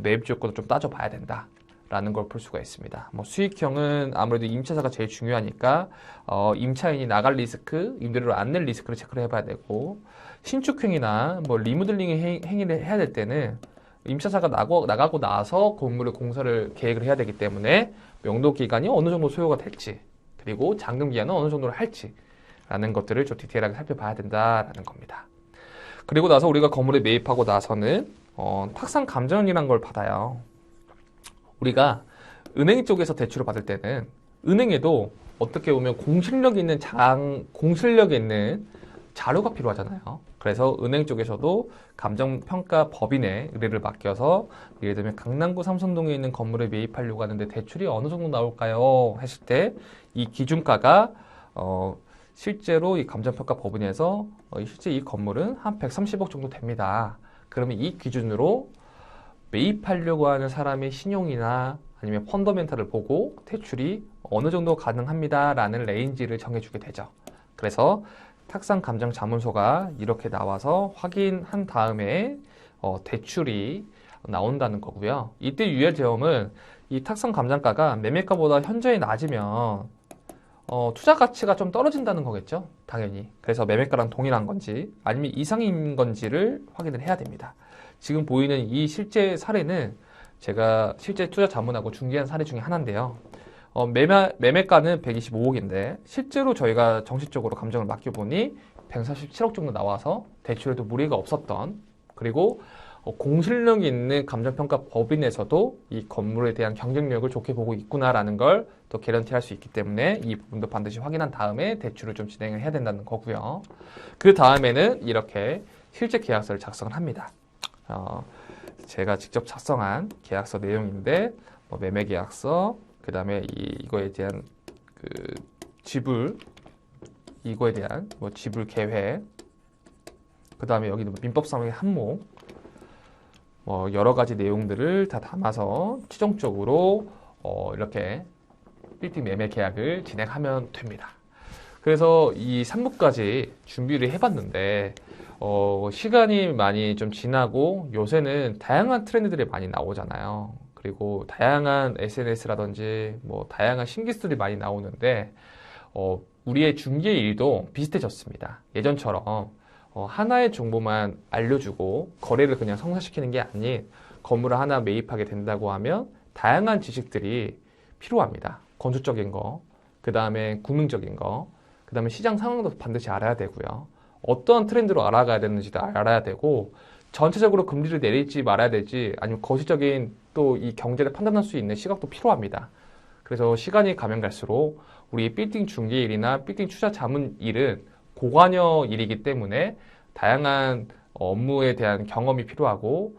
매입 조건을 좀 따져봐야 된다라는 걸 볼 수가 있습니다. 뭐 수익형은 아무래도 임차사가 제일 중요하니까 임차인이 나갈 리스크, 임대료를 안 낼 리스크를 체크를 해봐야 되고 신축형이나 뭐 리모델링 행위를 해야 될 때는 임차사가 나가고 나서 건물의 공사를 계획을 해야 되기 때문에 명도 기간이 어느 정도 소요가 될지 그리고 잔금 기한은 어느 정도를 할지 라는 것들을 좀 디테일하게 살펴봐야 된다라는 겁니다. 그리고 나서 우리가 건물에 매입하고 나서는 탁상 감정이라는 걸 받아요. 우리가 은행 쪽에서 대출을 받을 때는 은행에도 어떻게 보면 공실력 있는 자료가 필요하잖아요. 그래서 은행 쪽에서도 감정평가 법인에 의뢰를 맡겨서 예를 들면 강남구 삼성동에 있는 건물에 매입하려고 하는데 대출이 어느 정도 나올까요? 했을 때 이 기준가가 실제로 이 감정평가 법인에서 실제 이 건물은 한 130억 정도 됩니다. 그러면 이 기준으로 매입하려고 하는 사람의 신용이나 아니면 펀더멘탈을 보고 대출이 어느 정도 가능합니다 라는 레인지를 정해주게 되죠. 그래서 탁상 감정 자문서가 이렇게 나와서 확인한 다음에 대출이 나온다는 거고요. 이때 유의할 점은 이 탁상 감정가가 매매가보다 현저히 낮으면 투자 가치가 좀 떨어진다는 거겠죠. 당연히. 그래서 매매가랑 동일한 건지 아니면 이상인 건지를 확인을 해야 됩니다. 지금 보이는 이 실제 사례는 제가 실제 투자 자문하고 중개한 사례 중에 하나인데요. 매매가는 125억인데 실제로 저희가 정식적으로 감정을 맡겨보니 147억 정도 나와서 대출에도 무리가 없었던, 그리고 공실력이 있는 감정평가 법인에서도 이 건물에 대한 경쟁력을 좋게 보고 있구나라는 걸 또 개런티할 수 있기 때문에 이 부분도 반드시 확인한 다음에 대출을 좀 진행을 해야 된다는 거고요. 그 다음에는 이렇게 실제 계약서를 작성을 합니다. 제가 직접 작성한 계약서 내용인데 매매 계약서, 그 다음에 이거에 대한 그 지불, 이거에 대한 지불 계획, 그 다음에 여기는 민법상의 항목, 여러 가지 내용들을 다 담아서 최종적으로 이렇게 빌딩 매매 계약을 진행하면 됩니다. 그래서 이 3부까지 준비를 해봤는데 시간이 많이 좀 지나고 요새는 다양한 트렌드들이 많이 나오잖아요. 그리고 다양한 SNS라든지 다양한 신기술이 많이 나오는데 우리의 중개 일도 비슷해졌습니다. 예전처럼 하나의 정보만 알려주고 거래를 그냥 성사시키는 게 아닌, 건물을 하나 매입하게 된다고 하면 다양한 지식들이 필요합니다. 건축적인 거, 그 다음에 구능적인 거, 그 다음에 시장 상황도 반드시 알아야 되고요. 어떤 트렌드로 알아가야 되는지도 알아야 되고, 전체적으로 금리를 내릴지 말아야 될지, 아니면 거시적인 또 이 경제를 판단할 수 있는 시각도 필요합니다. 그래서 시간이 가면 갈수록 우리 빌딩 중개 일이나 빌딩 투자 자문 일은 고관여 일이기 때문에 다양한 업무에 대한 경험이 필요하고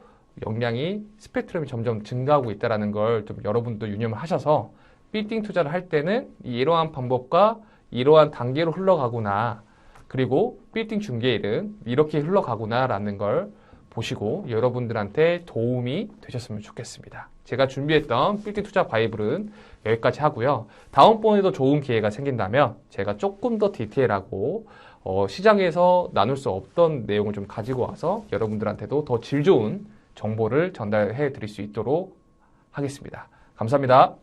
역량이 스펙트럼이 점점 증가하고 있다는 걸 좀 여러분도 유념을 하셔서 빌딩 투자를 할 때는 이러한 방법과 이러한 단계로 흘러가구나, 그리고 빌딩 중개일은 이렇게 흘러가구나 라는 걸 보시고 여러분들한테 도움이 되셨으면 좋겠습니다. 제가 준비했던 빌딩 투자 바이블은 여기까지 하고요. 다음번에도 좋은 기회가 생긴다면 제가 조금 더 디테일하고 시장에서 나눌 수 없던 내용을 좀 가지고 와서 여러분들한테도 더 질 좋은 정보를 전달해 드릴 수 있도록 하겠습니다. 감사합니다.